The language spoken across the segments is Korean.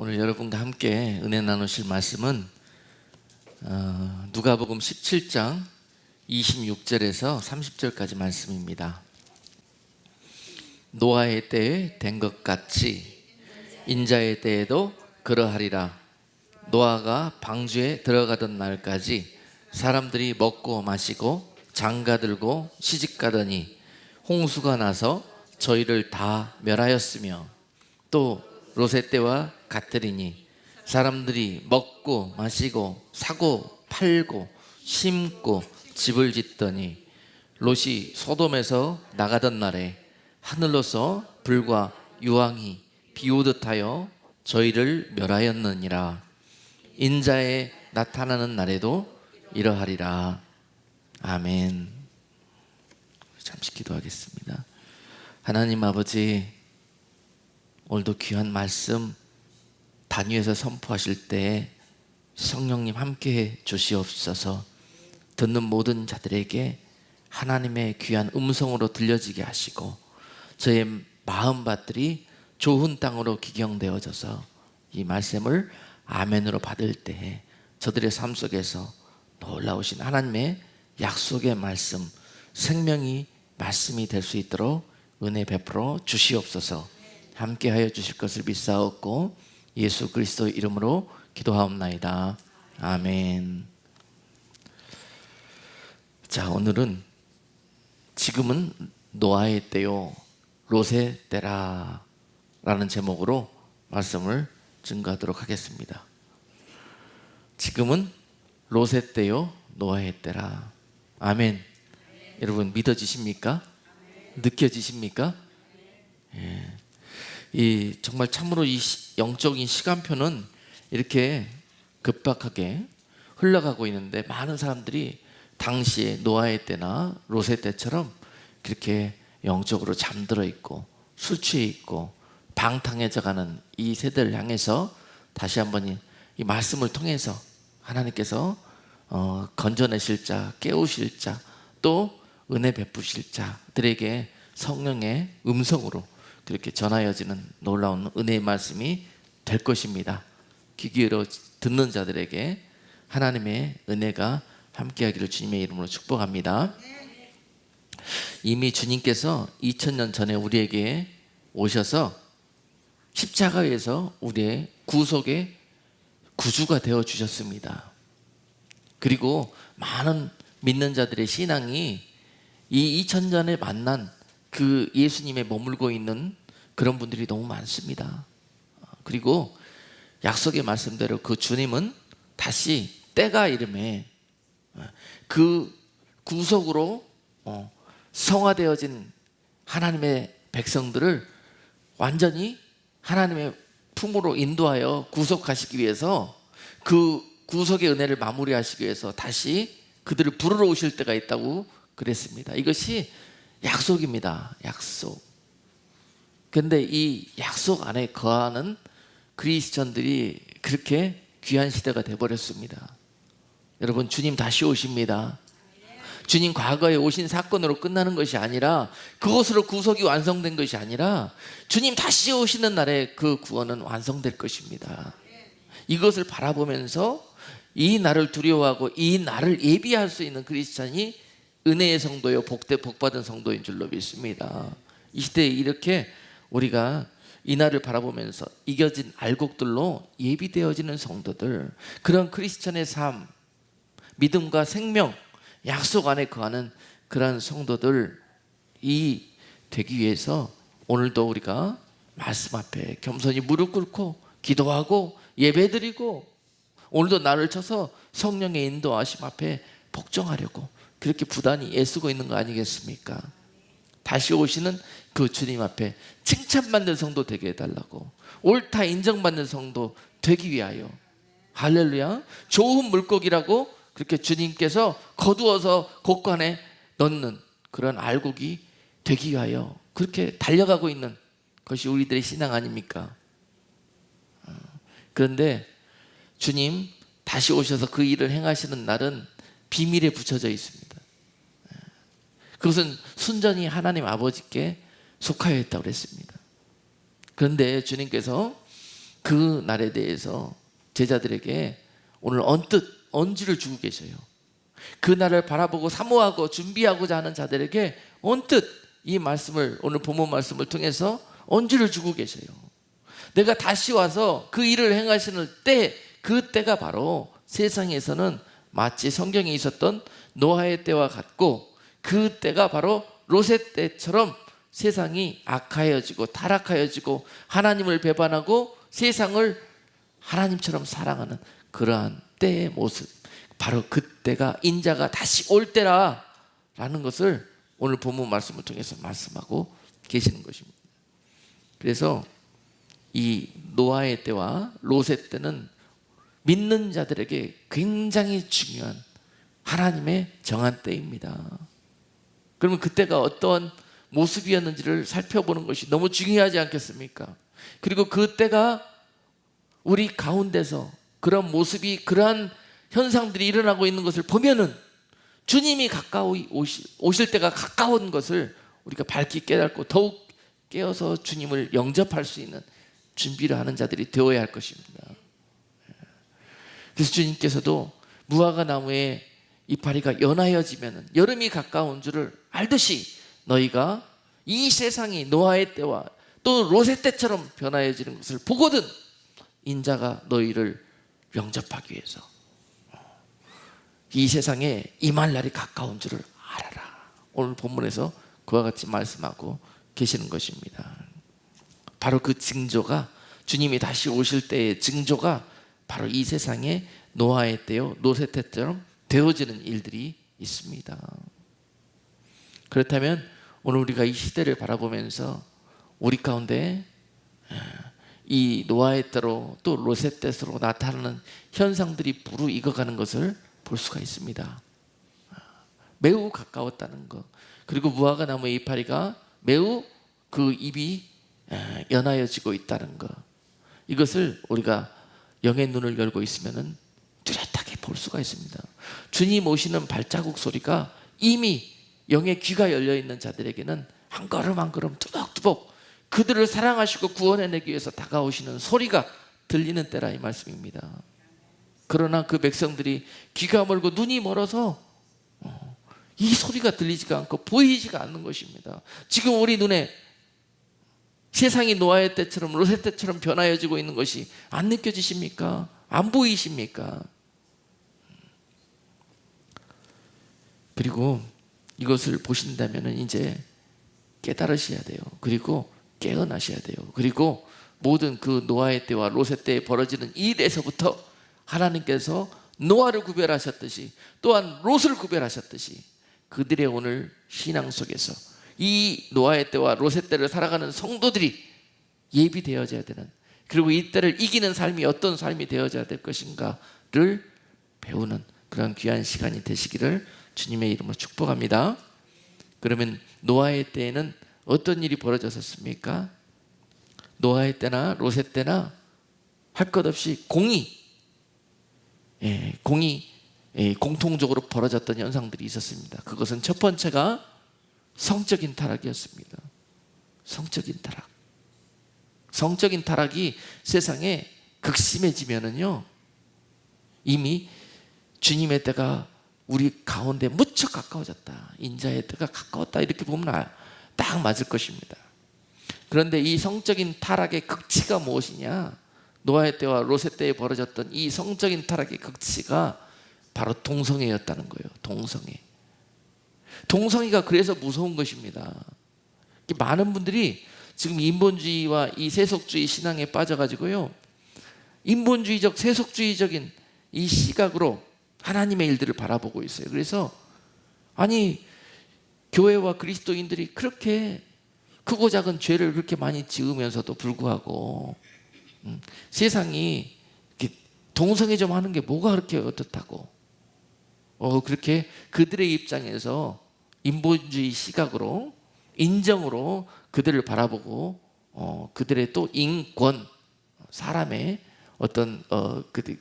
오늘 여러분과 함께 은혜 나누실 말씀은 누가복음 17장 26절에서 30절까지 말씀입니다. 노아의 때에 된 것 같이 인자의 때에도 그러하리라. 노아가 방주에 들어가던 날까지 사람들이 먹고 마시고 장가들고 시집가더니 홍수가 나서 저희를 다 멸하였으며 또 롯의 때와 같으리니 사람들이 먹고 마시고 사고 팔고 심고 집을 짓더니 롯이 소돔에서 나가던 날에 하늘로서 불과 유황이 비오듯 하여 저희를 멸하였느니라. 인자에 나타나는 날에도 이러하리라. 아멘. 잠시 기도하겠습니다. 하나님 아버지, 오늘도 귀한 말씀 단위에서 선포하실 때 성령님 함께해 주시옵소서. 듣는 모든 자들에게 하나님의 귀한 음성으로 들려지게 하시고 저의 마음밭들이 좋은 땅으로 기경되어져서 이 말씀을 아멘으로 받을 때 저들의 삶 속에서 놀라우신 하나님의 약속의 말씀, 생명이 말씀이 될 수 있도록 은혜 베풀어 주시옵소서. 함께하여 주실 것을 믿사옵고 예수 그리스도 이름으로 기도하옵나이다. 아멘. 자, 오늘은 지금은 노아의 때요 롯의 때라 라는 제목으로 말씀을 증거하도록 하겠습니다. 지금은 롯의 때요 노아의 때라. 아멘. 여러분 믿어지십니까? 느껴지십니까? 예. 정말 참으로 이 영적인 시간표는 이렇게 급박하게 흘러가고 있는데 많은 사람들이 당시에 노아의 때나 롯의 때처럼 그렇게 영적으로 잠들어 있고 술 취해 있고 방탕해져가는 이 세대를 향해서 다시 한번 이 말씀을 통해서 하나님께서 건져내실 자, 깨우실 자, 또 은혜 베푸실 자들에게 성령의 음성으로 그렇게 전하여지는 놀라운 은혜의 말씀이 될 것입니다. 귀 기울여 듣는 자들에게 하나님의 은혜가 함께하기를 주님의 이름으로 축복합니다. 이미 주님께서 2000년 전에 우리에게 오셔서 십자가에서 우리의 구속의 구주가 되어 주셨습니다. 그리고 많은 믿는 자들의 신앙이 이 2000년에 만난 그 예수님에 머물고 있는 그런 분들이 너무 많습니다. 그리고 약속의 말씀대로 그 주님은 다시 때가 이름에 그 구속으로 성화되어진 하나님의 백성들을 완전히 하나님의 품으로 인도하여 구속하시기 위해서 그 구속의 은혜를 마무리하시기 위해서 다시 그들을 부르러 오실 때가 있다고 그랬습니다. 이것이 약속입니다. 약속. 그런데 이 약속 안에 거하는 그리스천들이 그렇게 귀한 시대가 되어버렸습니다. 여러분, 주님 다시 오십니다. 주님 과거에 오신 사건으로 끝나는 것이 아니라, 그것으로 구속이 완성된 것이 아니라 주님 다시 오시는 날에 그 구원은 완성될 것입니다. 이것을 바라보면서 이 날을 두려워하고 이 날을 예비할 수 있는 그리스천이 은혜의 성도요 복받은 성도인 줄로 믿습니다. 이 시대에 이렇게 우리가 이 날을 바라보면서 이겨진 알곡들로 예비되어지는 성도들, 그런 크리스천의 삶, 믿음과 생명, 약속 안에 거하는 그러한 성도들이 되기 위해서 오늘도 우리가 말씀 앞에 겸손히 무릎 꿇고 기도하고 예배드리고 오늘도 나를 쳐서 성령의 인도하심 앞에 복종하려고 그렇게 부단히 애쓰고 있는 거 아니겠습니까? 다시 오시는 그 주님 앞에 칭찬받는 성도 되게 해달라고, 옳다 인정받는 성도 되기 위하여, 할렐루야, 좋은 물고기라고 그렇게 주님께서 거두어서 곳간에 넣는 그런 알곡이 되기 위하여 그렇게 달려가고 있는 것이 우리들의 신앙 아닙니까? 그런데 주님 다시 오셔서 그 일을 행하시는 날은 비밀에 붙여져 있습니다. 그것은 순전히 하나님 아버지께 속하여 있다고 그랬습니다. 그런데 주님께서 그 날에 대해서 제자들에게 오늘 언뜻 언지를 주고 계셔요. 그 날을 바라보고 사모하고 준비하고자 하는 자들에게 언뜻 이 말씀을, 오늘 본문 말씀을 통해서 언지를 주고 계셔요. 내가 다시 와서 그 일을 행하시는 때, 그 때가 바로 세상에서는 마치 성경에 있었던 노아의 때와 같고, 그 때가 바로 롯의 때처럼 세상이 악하여지고 타락하여지고 하나님을 배반하고 세상을 하나님처럼 사랑하는 그러한 때의 모습, 바로 그때가 인자가 다시 올 때라라는 것을 오늘 본문 말씀을 통해서 말씀하고 계시는 것입니다. 그래서 이 노아의 때와 롯의 때는 믿는 자들에게 굉장히 중요한 하나님의 정한 때입니다. 그러면 그때가 어떤 모습이었는지를 살펴보는 것이 너무 중요하지 않겠습니까? 그리고 그때가 우리 가운데서 그런 모습이, 그러한 현상들이 일어나고 있는 것을 보면은 주님이 가까이 오실 때가 가까운 것을 우리가 밝히 깨닫고 더욱 깨어서 주님을 영접할 수 있는 준비를 하는 자들이 되어야 할 것입니다. 그래서 주님께서도 무화과 나무의 이파리가 연하여지면 여름이 가까운 줄을 알듯이 너희가 이 세상이 노아의 때와 또 롯의 때처럼 변화해지는 것을 보거든 인자가 너희를 영접하기 위해서 이 세상에 임할 날이 가까운 줄을 알아라. 오늘 본문에서 그와 같이 말씀하고 계시는 것입니다. 바로 그 징조가, 주님이 다시 오실 때의 징조가 바로 이 세상에 노아의 때요 롯의 때처럼 되어지는 일들이 있습니다. 그렇다면 오늘 우리가 이 시대를 바라보면서 우리 가운데 이 노아의 때로 또 롯의 때로 나타나는 현상들이 무르익어가는 것을 볼 수가 있습니다. 매우 가까웠다는 것, 그리고 무화과 나무의 이파리가 매우 그 입이 연하여지고 있다는 것, 이것을 우리가 영의 눈을 열고 있으면 뚜렷하게 볼 수가 있습니다. 주님 오시는 발자국 소리가 이미 영의 귀가 열려있는 자들에게는 한 걸음 한 걸음 뚜벅뚜벅 그들을 사랑하시고 구원해내기 위해서 다가오시는 소리가 들리는 때라 이 말씀입니다. 그러나 그 백성들이 귀가 멀고 눈이 멀어서 이 소리가 들리지가 않고 보이지가 않는 것입니다. 지금 우리 눈에 세상이 노아의 때처럼 롯의 때처럼 변화해지고 있는 것이 안 느껴지십니까? 안 보이십니까? 그리고 이것을 보신다면 이제 깨달으셔야 돼요. 그리고 깨어나셔야 돼요. 그리고 모든 그 노아의 때와 롯의 때에 벌어지는 일에서부터 하나님께서 노아를 구별하셨듯이 또한 롯을 구별하셨듯이 그들의 오늘 신앙 속에서 이 노아의 때와 롯의 때를 살아가는 성도들이 예비되어져야 되는, 그리고 이 때를 이기는 삶이 어떤 삶이 되어져야 될 것인가를 배우는 그런 귀한 시간이 되시기를 주님의 이름으로 축복합니다. 그러면 노아의 때에는 어떤 일이 벌어졌었습니까? 노아의 때나 롯의 때나 할 것 없이 공이 공통적으로 벌어졌던 현상들이 있었습니다. 그것은 첫 번째가 성적인 타락이었습니다. 성적인 타락. 성적인 타락이 세상에 극심해지면은요, 이미 주님의 때가 우리 가운데 무척 가까워졌다, 인자의 때가 가까웠다, 이렇게 보면 딱 맞을 것입니다. 그런데 이 성적인 타락의 극치가 무엇이냐? 노아의 때와 롯의 때에 벌어졌던 이 성적인 타락의 극치가 바로 동성애였다는 거예요. 동성애. 동성애가 그래서 무서운 것입니다. 많은 분들이 지금 인본주의와 이 세속주의 신앙에 빠져가지고요, 인본주의적 세속주의적인 이 시각으로 하나님의 일들을 바라보고 있어요. 그래서 아니, 교회와 그리스도인들이 그렇게 크고 작은 죄를 그렇게 많이 지으면서도 불구하고 세상이 이렇게 동성애 좀 하는 게 뭐가 그렇게 어떻다고 그렇게 그들의 입장에서 인본주의 시각으로 인정으로 그들을 바라보고 그들의 또 인권, 사람의 어떤 그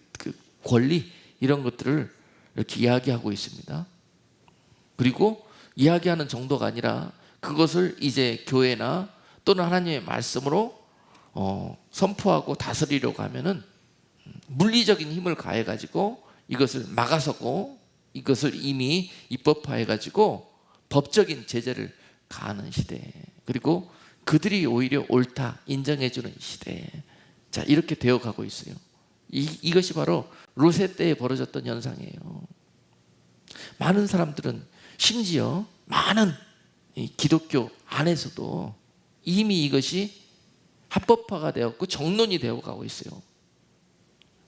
권리, 이런 것들을 이렇게 이야기하고 있습니다. 그리고 이야기하는 정도가 아니라 그것을 이제 교회나 또는 하나님의 말씀으로 선포하고 다스리려고 하면은 물리적인 힘을 가해 가지고 이것을 막아서고 이것을 이미 입법화해 가지고 법적인 제재를 가하는 시대, 그리고 그들이 오히려 옳다 인정해 주는 시대. 자, 이렇게 되어 가고 있어요. 이것이 바로 롯의 때에 벌어졌던 현상이에요. 많은 사람들은, 심지어 많은 기독교 안에서도 이미 이것이 합법화가 되었고 정론이 되어 가고 있어요.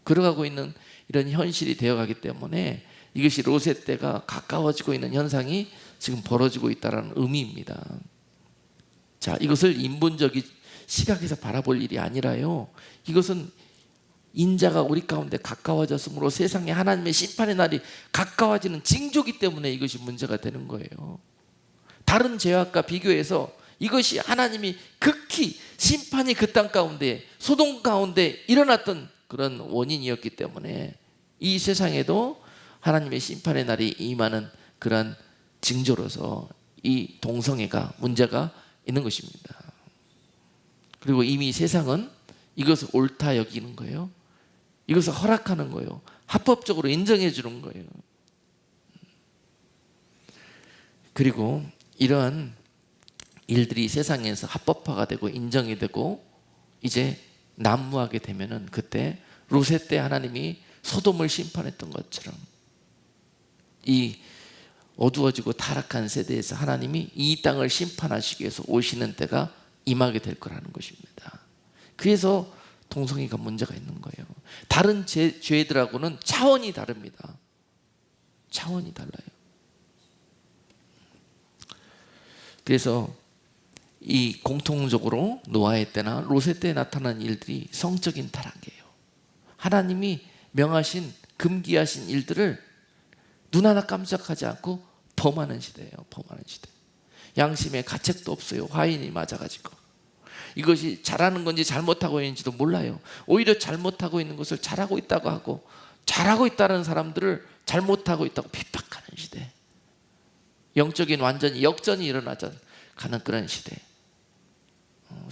그러가고 있는 이런 현실이 되어 가기 때문에 이것이 롯의 때가 가까워지고 있는 현상이 지금 벌어지고 있다는 의미입니다. 자, 이것을 인본적인 시각에서 바라볼 일이 아니라요, 이것은 인자가 우리 가운데 가까워졌으므로 세상에 하나님의 심판의 날이 가까워지는 징조이기 때문에 이것이 문제가 되는 거예요. 다른 죄악과 비교해서 이것이 하나님이 극히 심판이 그 땅 가운데, 소돔 가운데 일어났던 그런 원인이었기 때문에 이 세상에도 하나님의 심판의 날이 임하는 그런 징조로서 이 동성애가 문제가 있는 것입니다. 그리고 이미 세상은 이것을 옳다 여기는 거예요. 이것을 허락하는 거예요. 합법적으로 인정해 주는 거예요. 그리고 이러한 일들이 세상에서 합법화가 되고 인정이 되고 이제 난무하게 되면은, 그때 롯의 때 하나님이 소돔을 심판했던 것처럼 이 어두워지고 타락한 세대에서 하나님이 이 땅을 심판하시기 위해서 오시는 때가 임하게 될 거라는 것입니다. 그래서 동성애가 문제가 있는 거예요. 다른 죄들하고는 차원이 다릅니다. 차원이 달라요. 그래서 이 공통적으로 노아의 때나 롯의 때에 나타난 일들이 성적인 타락이에요. 하나님이 명하신, 금기하신 일들을 눈 하나 깜짝하지 않고 범하는 시대예요. 범하는 시대. 양심의 가책도 없어요. 화인이 맞아가지고 이것이 잘하는 건지 잘못하고 있는지도 몰라요. 오히려 잘못하고 있는 것을 잘하고 있다고 하고, 잘하고 있다는 사람들을 잘못하고 있다고 핍박하는 시대. 영적인 완전히 역전이 일어나지 가는 그런 시대.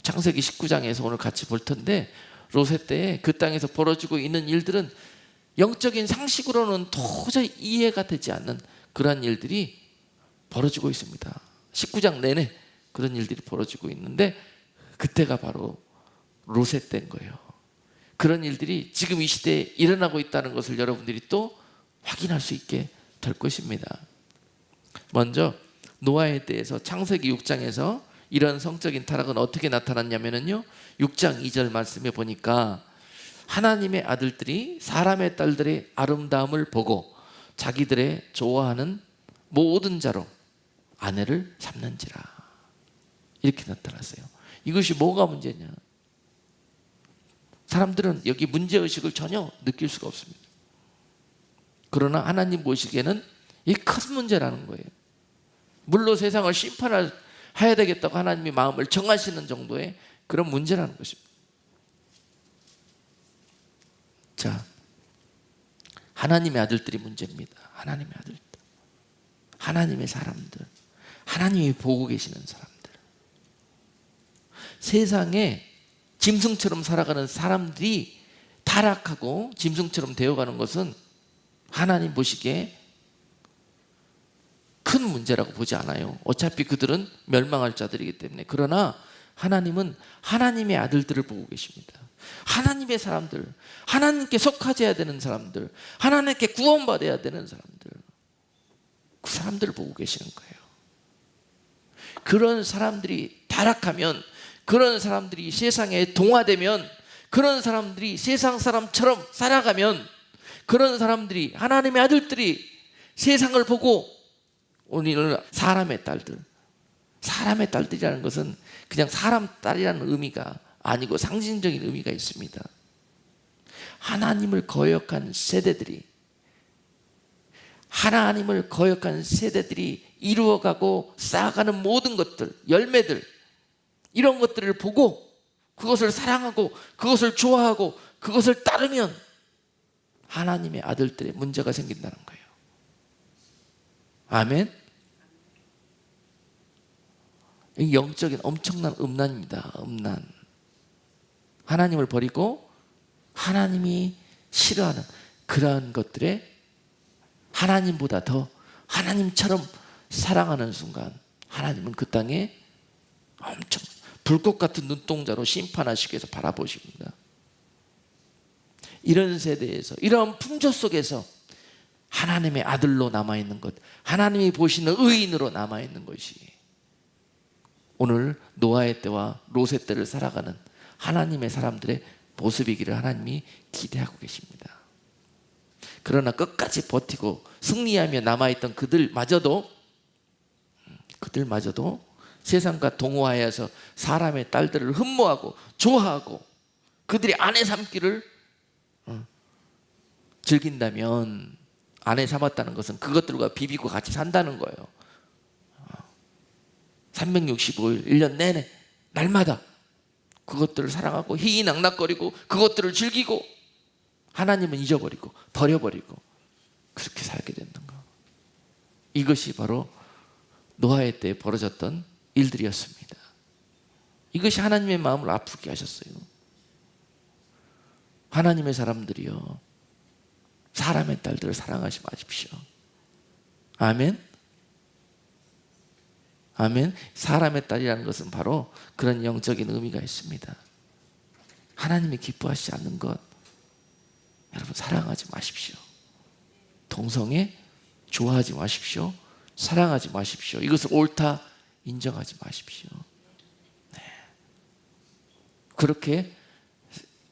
창세기 19장에서 오늘 같이 볼 텐데, 롯의 때에 그 땅에서 벌어지고 있는 일들은 영적인 상식으로는 도저히 이해가 되지 않는 그런 일들이 벌어지고 있습니다. 19장 내내 그런 일들이 벌어지고 있는데, 그때가 바로 롯의 때인 거예요. 그런 일들이 지금 이 시대에 일어나고 있다는 것을 여러분들이 또 확인할 수 있게 될 것입니다. 먼저 노아에 대해서 창세기 6장에서 이런 성적인 타락은 어떻게 나타났냐면요, 6장 2절 말씀에 보니까 하나님의 아들들이 사람의 딸들의 아름다움을 보고 자기들의 좋아하는 모든 자로 아내를 삼는지라, 이렇게 나타났어요. 이것이 뭐가 문제냐? 사람들은 여기 문제의식을 전혀 느낄 수가 없습니다. 그러나 하나님 보시기에는 이 큰 문제라는 거예요. 물로 세상을 심판해야 되겠다고 하나님이 마음을 정하시는 정도의 그런 문제라는 것입니다. 자, 하나님의 아들들이 문제입니다. 하나님의 아들들, 하나님의 사람들, 하나님이 보고 계시는 사람들. 세상에 짐승처럼 살아가는 사람들이 타락하고 짐승처럼 되어가는 것은 하나님 보시기에 큰 문제라고 보지 않아요. 어차피 그들은 멸망할 자들이기 때문에. 그러나 하나님은 하나님의 아들들을 보고 계십니다. 하나님의 사람들, 하나님께 속하져야 되는 사람들, 하나님께 구원받아야 되는 사람들, 그 사람들을 보고 계시는 거예요. 그런 사람들이 타락하면, 그런 사람들이 세상에 동화되면, 그런 사람들이 세상 사람처럼 살아가면, 그런 사람들이, 하나님의 아들들이 세상을 보고, 오늘 사람의 딸들, 사람의 딸들이라는 것은 그냥 사람 딸이라는 의미가 아니고 상징적인 의미가 있습니다. 하나님을 거역한 세대들이, 하나님을 거역한 세대들이 이루어가고 쌓아가는 모든 것들, 열매들, 이런 것들을 보고 그것을 사랑하고 그것을 좋아하고 그것을 따르면 하나님의 아들들의 문제가 생긴다는 거예요. 아멘. 이 영적인 엄청난 음란입니다. 음란. 하나님을 버리고 하나님이 싫어하는 그러한 것들에 하나님보다 더 하나님처럼 사랑하는 순간 하나님은 그 땅에 엄청 불꽃 같은 눈동자로 심판하시기 위해서 바라보십니다. 이런 세대에서 이런 풍조 속에서 하나님의 아들로 남아있는 것, 하나님이 보시는 의인으로 남아있는 것이 오늘 노아의 때와 롯의 때를 살아가는 하나님의 사람들의 모습이기를 하나님이 기대하고 계십니다. 그러나 끝까지 버티고 승리하며 남아있던 그들마저도 세상과 동호하여서 사람의 딸들을 흠모하고 좋아하고 그들이 아내 삼기를 즐긴다면, 아내 삼았다는 것은 그것들과 비비고 같이 산다는 거예요. 365일 1년 내내 날마다 그것들을 사랑하고 희희낙낙거리고 그것들을 즐기고 하나님은 잊어버리고 버려버리고 그렇게 살게 되는 거. 이것이 바로 노아의 때에 벌어졌던 일들이었습니다. 이것이 하나님의 마음을 아프게 하셨어요. 하나님의 사람들이요, 사람의 딸들을 사랑하지 마십시오. 아멘. 아멘. 사람의 딸이라는 것은 바로 그런 영적인 의미가 있습니다. 하나님이 기뻐하시지 않는 것, 여러분 사랑하지 마십시오. 동성애 좋아하지 마십시오. 사랑하지 마십시오. 이것을 옳다 인정하지 마십시오. 네. 그렇게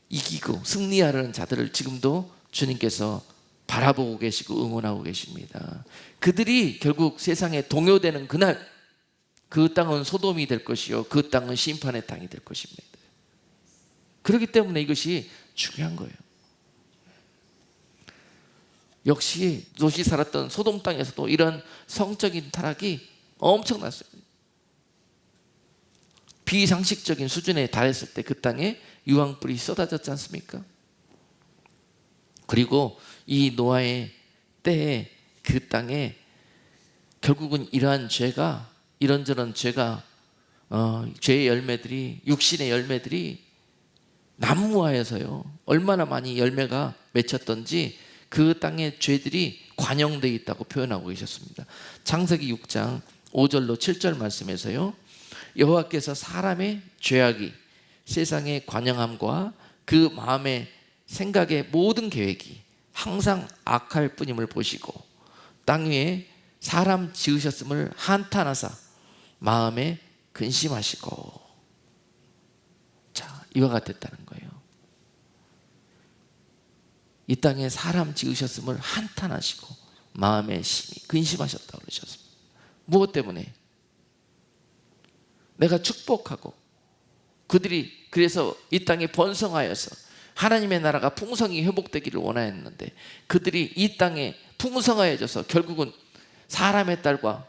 이기고 승리하려는 자들을 지금도 주님께서 바라보고 계시고 응원하고 계십니다. 그들이 결국 세상에 동요되는 그날, 그 땅은 소돔이 될 것이요 그 땅은 심판의 땅이 될 것입니다. 그렇기 때문에 이것이 중요한 거예요. 역시 롯이 살았던 소돔 땅에서도 이런 성적인 타락이 엄청났어요. 비상식적인 수준에 달했을 때 그 땅에 유황불이 쏟아졌지 않습니까? 그리고 이 노아의 때에 그 땅에 결국은 이러한 죄가, 이런저런 죄가, 죄의 열매들이, 육신의 열매들이 난무하여서요 얼마나 많이 열매가 맺혔던지 그 땅의 죄들이 관영되어 있다고 표현하고 계셨습니다. 창세기 6장 5절로 7절 말씀에서요, 여호와께서 사람의 죄악이 세상의 관영함과 그 마음의 생각의 모든 계획이 항상 악할 뿐임을 보시고 땅 위에 사람 지으셨음을 한탄하사 마음에 근심하시고. 자, 이와 같았다는 거예요. 이 땅에 사람 지으셨음을 한탄하시고 마음에 심히 근심하셨다고 그러셨습니다. 무엇 때문에? 내가 축복하고 그들이 그래서 이 땅에 번성하여서 하나님의 나라가 풍성히 회복되기를 원하였는데 그들이 이 땅에 풍성하여져서 결국은 사람의 딸과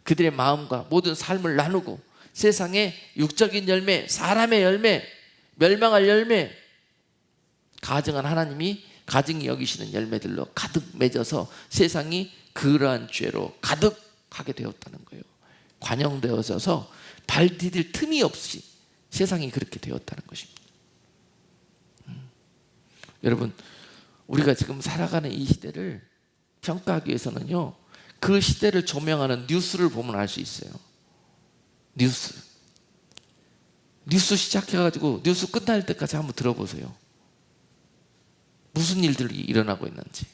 그들의 마음과 모든 삶을 나누고 세상의 육적인 열매, 사람의 열매, 멸망할 열매, 가증한 하나님이 가증히 여기시는 열매들로 가득 맺어서 세상이 그러한 죄로 가득하게 되었다는 거예요. 관영되어져서 발 디딜 틈이 없이 세상이 그렇게 되었다는 것입니다. 여러분, 우리가 지금 살아가는 이 시대를 평가하기 위해서는요, 그 시대를 조명하는 뉴스를 보면 알 수 있어요. 뉴스 시작해가지고 뉴스 끝날 때까지 한번 들어보세요. 무슨 일들이 일어나고 있는지.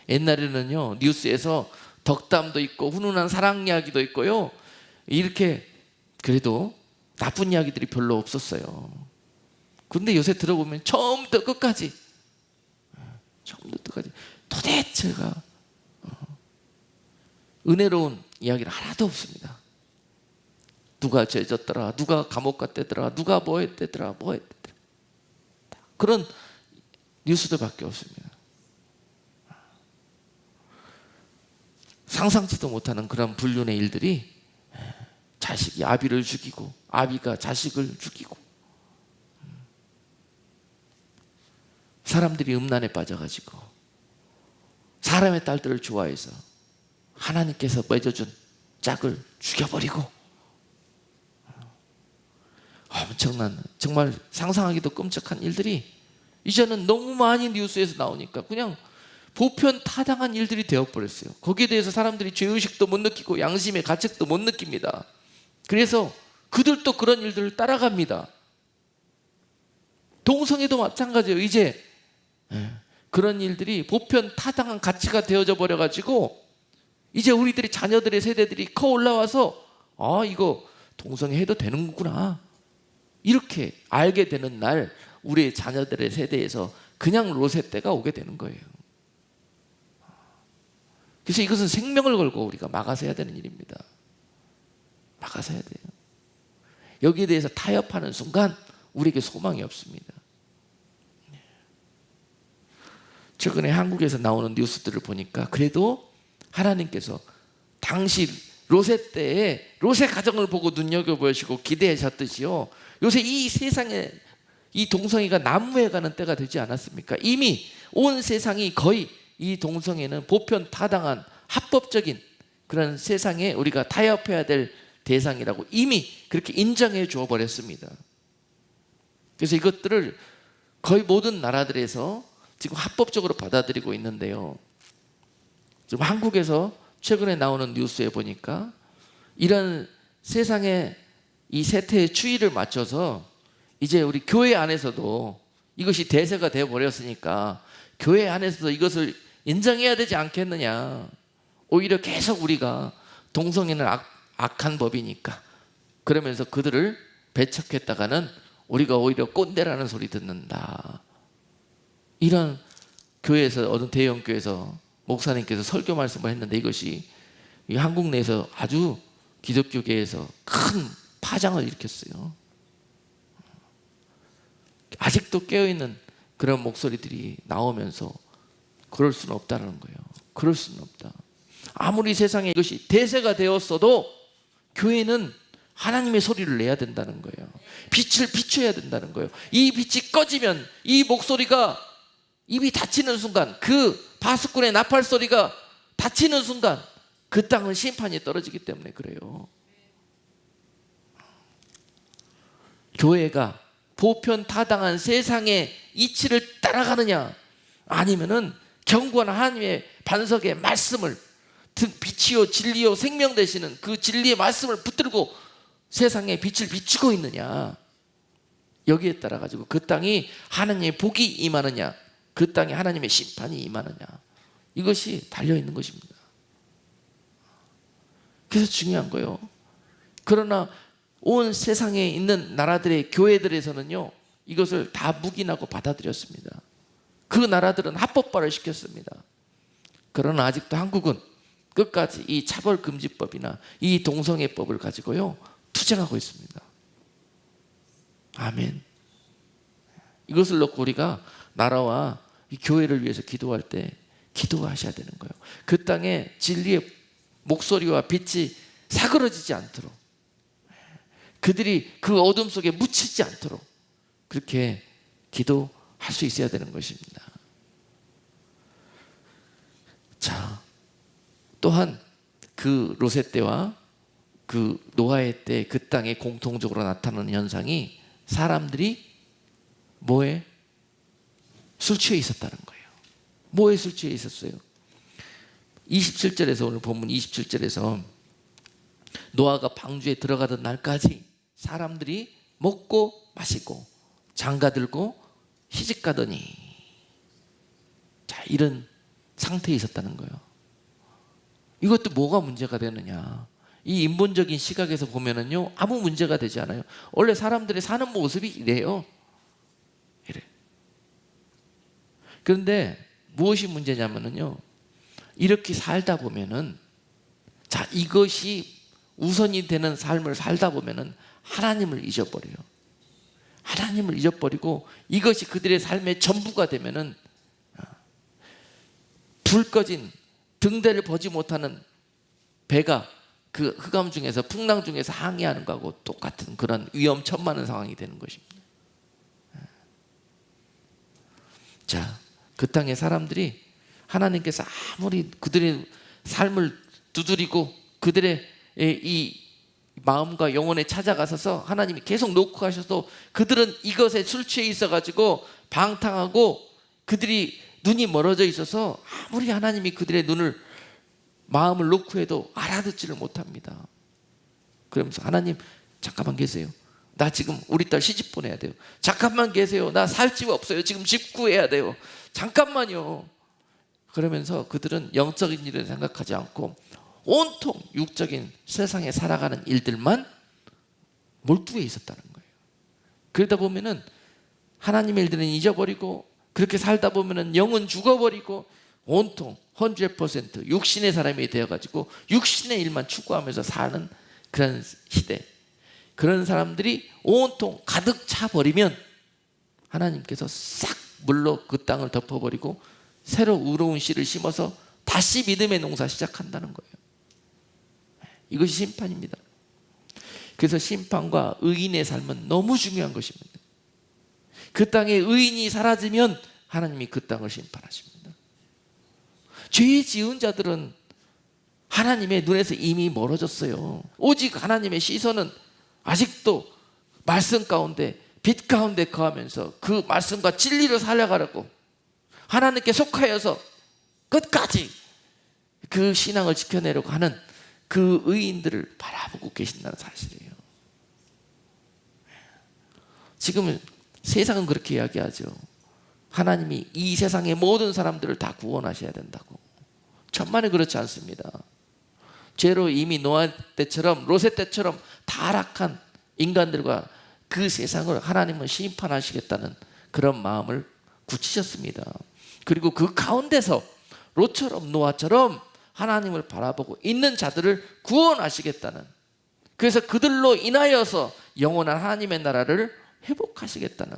옛날에는요 뉴스에서 덕담도 있고 훈훈한 사랑 이야기도 있고요, 이렇게 그래도 나쁜 이야기들이 별로 없었어요. 근데 요새 들어보면 처음부터 끝까지 도대체가 은혜로운 이야기는 하나도 없습니다. 누가 죄 졌더라, 누가 감옥 갔대더라, 누가 뭐 했대더라, 그런 뉴스들밖에 없습니다. 상상치도 못하는 그런 불륜의 일들이, 자식이 아비를 죽이고 아비가 자식을 죽이고, 사람들이 음란에 빠져가지고 사람의 딸들을 좋아해서 하나님께서 맺어준 짝을 죽여버리고 엄청난, 정말 상상하기도 끔찍한 일들이 이제는 너무 많이 뉴스에서 나오니까 그냥 보편 타당한 일들이 되어버렸어요. 거기에 대해서 사람들이 죄의식도 못 느끼고 양심의 가책도 못 느낍니다. 그래서 그들도 그런 일들을 따라갑니다. 동성애도 마찬가지예요. 이제 그런 일들이 보편 타당한 가치가 되어져 버려가지고 이제 우리들이 자녀들의 세대들이 커 올라와서 아, 이거 동성애 해도 되는구나 이렇게 알게 되는 날 우리의 자녀들의 세대에서 그냥 로세 때가 오게 되는 거예요. 그래서 이것은 생명을 걸고 우리가 막아서 해야 되는 일입니다. 막아서 해야 돼요. 여기에 대해서 타협하는 순간 우리에게 소망이 없습니다. 최근에 한국에서 나오는 뉴스들을 보니까 그래도 하나님께서 당시 로세 때에 로세 가정을 보고 눈여겨보시고 기대하셨듯이요, 요새 이 세상에 이 동성애가 난무해가는 때가 되지 않았습니까? 이미 온 세상이 거의 이 동성애는 보편 타당한 합법적인 그런 세상에 우리가 타협해야 될 대상이라고 이미 그렇게 인정해 주어 버렸습니다. 그래서 이것들을 거의 모든 나라들에서 지금 합법적으로 받아들이고 있는데요, 지금 한국에서 최근에 나오는 뉴스에 보니까 이런 세상의 이 세태의 추이를 맞춰서 이제 우리 교회 안에서도 이것이 대세가 되어 버렸으니까 교회 안에서도 이것을 인정해야 되지 않겠느냐. 오히려 계속 우리가 동성애는 악한 법이니까 그러면서 그들을 배척했다가는 우리가 오히려 꼰대라는 소리 듣는다. 이런 교회에서, 어느 대형 교회에서 목사님께서 설교 말씀을 했는데 이것이 이 한국 내에서 아주 기독교계에서 큰 파장을 일으켰어요. 아직도 깨어있는 그런 목소리들이 나오면서 그럴 수는 없다는 거예요. 그럴 수는 없다. 아무리 세상에 이것이 대세가 되었어도 교회는 하나님의 소리를 내야 된다는 거예요. 빛을 비춰야 된다는 거예요. 이 빛이 꺼지면 이 목소리가 입이 닫히는 순간, 그 바스꾼의 나팔 소리가 닫히는 순간 그 땅은 심판이 떨어지기 때문에 그래요. 교회가 보편 타당한 세상의 이치를 따라가느냐, 아니면은 견고한 하나님의 반석의 말씀을, 빛이요 진리요 생명 되시는 그 진리의 말씀을 붙들고 세상에 빛을 비추고 있느냐, 여기에 따라 가지고 그 땅이 하나님의 복이 임하느냐, 그 땅에 하나님의 심판이 임하느냐, 이것이 달려있는 것입니다. 그래서 중요한 거예요. 그러나 온 세상에 있는 나라들의 교회들에서는요, 이것을 다 묵인하고 받아들였습니다. 그 나라들은 합법화를 시켰습니다. 그러나 아직도 한국은 끝까지 이 차별금지법이나 이 동성애법을 가지고요 투쟁하고 있습니다. 아멘. 이것을 놓고 우리가 나라와 이 교회를 위해서 기도할 때 기도하셔야 되는 거예요. 그 땅에 진리의 목소리와 빛이 사그러지지 않도록, 그들이 그 어둠 속에 묻히지 않도록 그렇게 기도할 수 있어야 되는 것입니다. 자, 또한 그 로세 때와 그 노아의 때 그 땅에 공통적으로 나타나는 현상이 사람들이 뭐에 술 취해 있었다는 거예요. 뭐에 술 취해 있었어요? 27절에서, 오늘 본문 27절에서 노아가 방주에 들어가던 날까지 사람들이 먹고 마시고 장가들고 시집가더니, 자, 이런 상태에 있었다는 거예요. 이것도 뭐가 문제가 되느냐, 이 인본적인 시각에서 보면은요 아무 문제가 되지 않아요. 원래 사람들이 사는 모습이 이래요. 이래. 그런데 무엇이 문제냐면은요, 이렇게 살다 보면은, 자, 이것이 우선이 되는 삶을 살다 보면은 하나님을 잊어버려요. 하나님을 잊어버리고 이것이 그들의 삶의 전부가 되면은 불 꺼진 등대를 보지 못하는 배가 그 흑암 중에서, 풍랑 중에서 항해하는 거하고 똑같은 그런 위험천만한 상황이 되는 것입니다. 자, 그 땅의 사람들이 하나님께서 아무리 그들의 삶을 두드리고 그들의 이 마음과 영혼에 찾아가셔서 하나님이 계속 놓고 가셔도 그들은 이것에 술 취해 있어가지고 방탕하고 그들이 눈이 멀어져 있어서 아무리 하나님이 그들의 눈을 마음을 놓고 해도 알아듣지를 못합니다. 그러면서 하나님 잠깐만 계세요. 나 지금 우리 딸 시집 보내야 돼요. 잠깐만 계세요. 나 살 집 없어요. 지금 집 구해야 돼요. 잠깐만요. 그러면서 그들은 영적인 일을 생각하지 않고 온통 육적인 세상에 살아가는 일들만 몰두해 있었다는 거예요. 그러다 보면은 하나님의 일들은 잊어버리고 그렇게 살다 보면은 영은 죽어버리고 온통 100% 육신의 사람이 되어가지고 육신의 일만 추구하면서 사는 그런 시대, 그런 사람들이 온통 가득 차버리면 하나님께서 싹 물로 그 땅을 덮어버리고 새로 우러운 씨를 심어서 다시 믿음의 농사 시작한다는 거예요. 이것이 심판입니다. 그래서 심판과 의인의 삶은 너무 중요한 것입니다. 그 땅에 의인이 사라지면 하나님이 그 땅을 심판하십니다. 죄 지은 자들은 하나님의 눈에서 이미 멀어졌어요. 오직 하나님의 시선은 아직도 말씀 가운데 빛 가운데 거하면서 그 말씀과 진리를 살려가려고 하나님께 속하여서 끝까지 그 신앙을 지켜내려고 하는 그 의인들을 바라보고 계신다는 사실이에요. 지금은 세상은 그렇게 이야기하죠. 하나님이 이 세상의 모든 사람들을 다 구원하셔야 된다고. 천만에 그렇지 않습니다. 죄로 이미 노아 때처럼 롯의 때처럼 타락한 인간들과 그 세상을 하나님은 심판하시겠다는 그런 마음을 굳히셨습니다. 그리고 그 가운데서 롯처럼 노아처럼 하나님을 바라보고 있는 자들을 구원하시겠다는, 그래서 그들로 인하여서 영원한 하나님의 나라를 회복하시겠다는,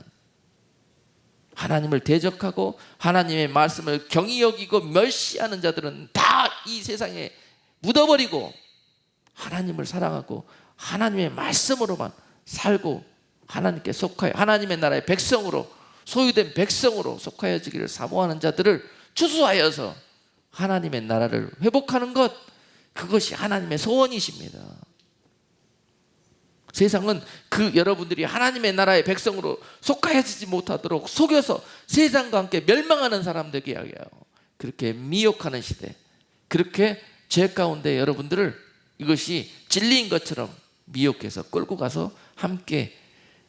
하나님을 대적하고 하나님의 말씀을 경히 여기고 멸시하는 자들은 다 이 세상에 묻어버리고 하나님을 사랑하고 하나님의 말씀으로만 살고 하나님께 속하여 하나님의 나라의 백성으로, 소유된 백성으로 속하여지기를 사모하는 자들을 추수하여서 하나님의 나라를 회복하는 것, 그것이 하나님의 소원이십니다. 세상은 그 여러분들이 하나님의 나라의 백성으로 속하여지지 못하도록 속여서 세상과 함께 멸망하는 사람들에게 이야기해요. 그렇게 미혹하는 시대, 그렇게 죄 가운데 여러분들을 이것이 진리인 것처럼 미혹해서 끌고 가서 함께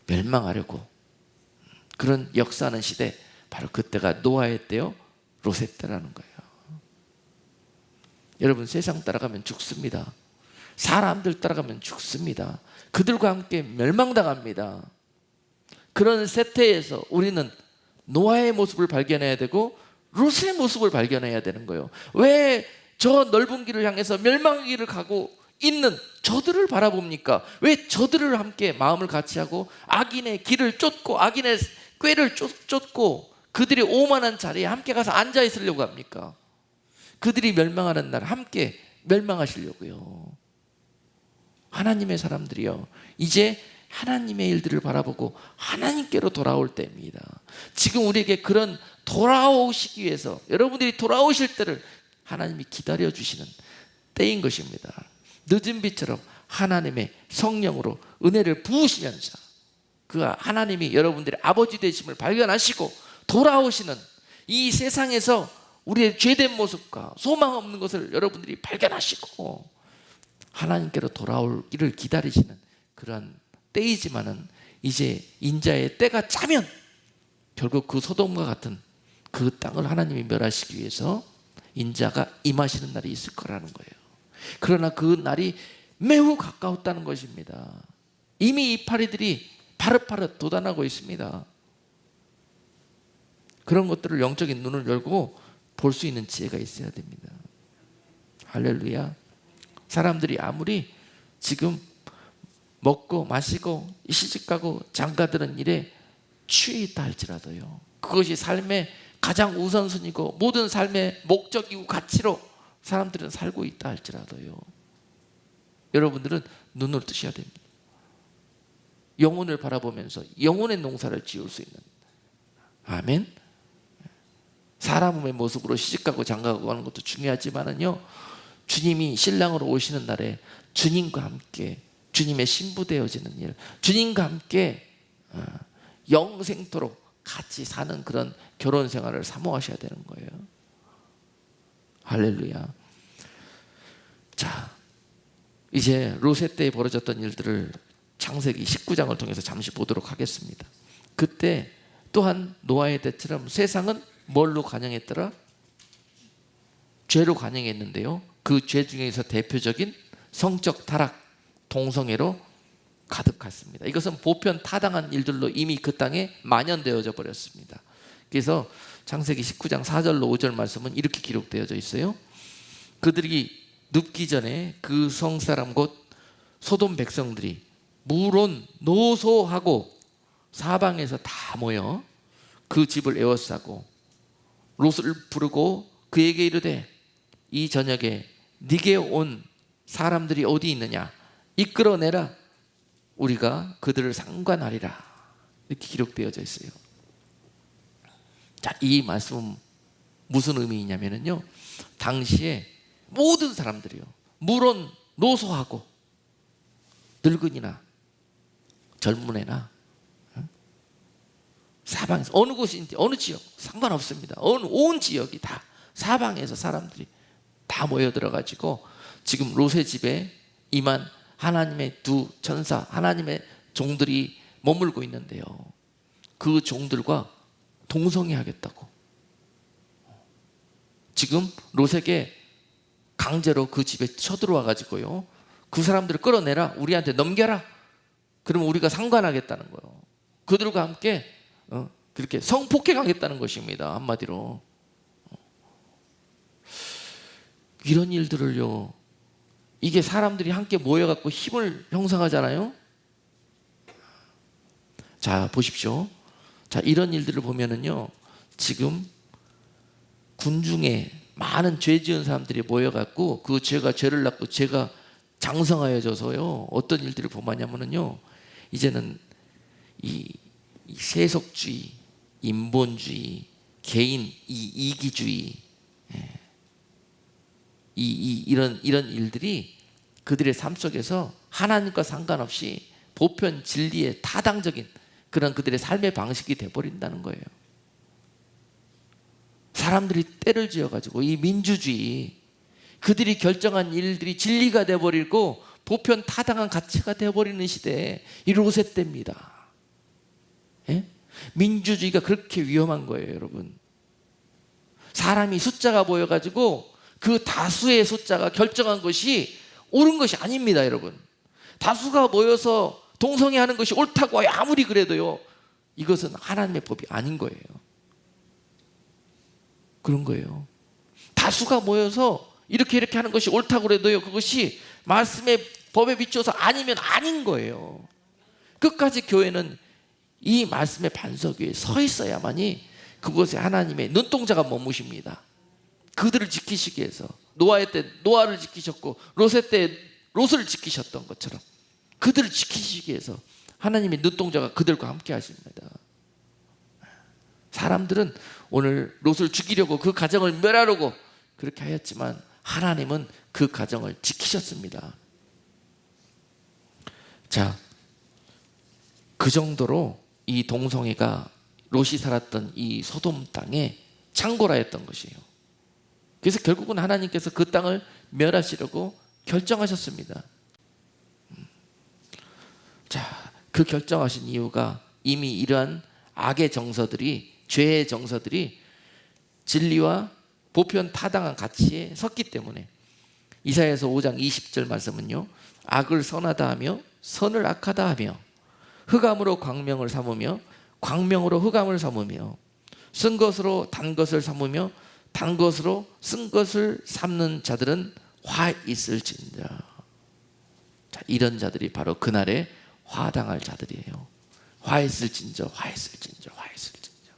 멸망하려고 그런 역사하는 시대, 바로 그때가 노아의 때요 롯의 때라는 거예요. 여러분, 세상 따라가면 죽습니다. 사람들 따라가면 죽습니다. 그들과 함께 멸망당합니다. 그런 세태에서 우리는 노아의 모습을 발견해야 되고 롯의 모습을 발견해야 되는 거예요. 왜 저 넓은 길을 향해서 멸망의 길을 가고 있는 저들을 바라봅니까? 왜 저들을 함께 마음을 같이 하고 악인의 길을 쫓고 악인의 꾀를 쫓고 그들이 오만한 자리에 함께 가서 앉아 있으려고 합니까? 그들이 멸망하는 날 함께 멸망하시려고요. 하나님의 사람들이요, 이제 하나님의 일들을 바라보고 하나님께로 돌아올 때입니다. 지금 우리에게 그런 돌아오시기 위해서, 여러분들이 돌아오실 때를 하나님이 기다려주시는 때인 것입니다. 늦은 비처럼 하나님의 성령으로 은혜를 부으시면서 그 하나님이 여러분들의 아버지 되심을 발견하시고 돌아오시는 이 세상에서 우리의 죄된 모습과 소망 없는 것을 여러분들이 발견하시고 하나님께로 돌아올 일을 기다리시는 그러한 때이지만은, 이제 인자의 때가 차면 결국 그 소돔과 같은 그 땅을 하나님이 멸하시기 위해서 인자가 임하시는 날이 있을 거라는 거예요. 그러나 그 날이 매우 가까웠다는 것입니다. 이미 이 파리들이 파릇파릇 돋아나고 있습니다. 그런 것들을 영적인 눈을 열고 볼 수 있는 지혜가 있어야 됩니다. 할렐루야. 사람들이 아무리 지금 먹고 마시고 시집가고 장가드는 일에 취해 있다 할지라도요, 그것이 삶의 가장 우선순위고 모든 삶의 목적이고 가치로 사람들은 살고 있다 할지라도요, 여러분들은 눈을 뜨셔야 됩니다. 영혼을 바라보면서 영혼의 농사를 지을 수 있는, 아멘. 사람의 모습으로 시집가고 장가가고 하는 것도 중요하지만은요, 주님이 신랑으로 오시는 날에 주님과 함께 주님의 신부 되어지는 일, 주님과 함께 영생토록 같이 사는 그런 결혼 생활을 사모하셔야 되는 거예요. 할렐루야. 자, 이제 롯의 때에 벌어졌던 일들을 창세기 19장을 통해서 잠시 보도록 하겠습니다. 그때 또한 노아의 때처럼 세상은 뭘로 관영했더라? 죄로 관영했는데요. 그 죄 중에서 대표적인 성적 타락, 동성애로 가득했습니다. 이것은 보편 타당한 일들로 이미 그 땅에 만연되어져 버렸습니다. 그래서 창세기 19장 4절로 5절 말씀은 이렇게 기록되어져 있어요. 그들이 눕기 전에 그 성사람 곧 소돔 백성들이 물론 노소하고 사방에서 다 모여 그 집을 에워싸고 롯을 부르고 그에게 이르되 이 저녁에 네게 온 사람들이 어디 있느냐 이끌어내라 우리가 그들을 상관하리라. 이렇게 기록되어져 있어요. 자, 이 말씀은 무슨 의미이냐면요, 당시에 모든 사람들이요, 물론 노소하고 늙은이나 젊은 애나 사방에서 어느 곳인지 어느 지역 상관없습니다. 온 지역이 다 사방에서 사람들이 다 모여들어가지고 지금 롯의 집에 임한 하나님의 두 천사, 하나님의 종들이 머물고 있는데요, 그 종들과 동성애 하겠다고 지금 롯에게 강제로 그 집에 쳐들어와 가지고요, 그 사람들을 끌어내라, 우리한테 넘겨라, 그러면 우리가 상관하겠다는 거예요. 그들과 함께 그렇게 성폭행하겠다는 것입니다. 한마디로. 이런 일들을요, 이게 사람들이 함께 모여갖고 힘을 형성하잖아요. 자, 보십시오. 자, 이런 일들을 보면은요, 지금 군중에 많은 죄 지은 사람들이 모여갖고 그 죄가 죄를 낳고 죄가 장성하여져서요, 어떤 일들을 범하냐면은요, 이제는 이 세속주의, 인본주의, 개인 이기주의, 이런 일들이 그들의 삶 속에서 하나님과 상관없이 보편 진리의 타당적인 그런 그들의 삶의 방식이 되어버린다는 거예요. 사람들이 때를 지어가지고 이 민주주의, 그들이 결정한 일들이 진리가 되어버리고 보편 타당한 가치가 되어버리는 시대에 이 롯의 때입니다. 예? 민주주의가 그렇게 위험한 거예요, 여러분. 사람이 숫자가 모여가지고 그 다수의 숫자가 결정한 것이 옳은 것이 아닙니다, 여러분. 다수가 모여서 동성애하는 것이 옳다고 아무리 그래도요, 이것은 하나님의 법이 아닌 거예요. 그런 거예요. 다수가 모여서 이렇게 하는 것이 옳다고 그래도요, 그것이 말씀의 법에 비추어서 아니면 아닌 거예요. 끝까지 교회는 이 말씀의 반석 위에 서 있어야만이 그곳에 하나님의 눈동자가 머무십니다. 그들을 지키시기 위해서 노아의 때 노아를 지키셨고 롯의 때 롯을 지키셨던 것처럼 그들을 지키시기 위해서 하나님의 눈동자가 그들과 함께 하십니다. 사람들은 오늘 롯을 죽이려고 그 가정을 멸하려고 그렇게 하였지만 하나님은 그 가정을 지키셨습니다. 자, 그 정도로 이 동성애가 롯이 살았던 이 소돔 땅에 창궐하였던 것이에요. 그래서 결국은 하나님께서 그 땅을 멸하시려고 결정하셨습니다. 자, 그 결정하신 이유가 이미 이러한 악의 정서들이, 죄의 정서들이 진리와 보편 타당한 가치에 섰기 때문에 이사야서 5장 20절 말씀은요, 악을 선하다 하며 선을 악하다 하며 흑암으로 광명을 삼으며 광명으로 흑암을 삼으며 쓴 것으로 단 것을 삼으며 단 것으로 쓴 것을 삼는 자들은 화 있을진저. 자, 이런 자들이 바로 그날에 화당할 자들이에요. 화 있을진저, 화 있을진저, 화 있을진저.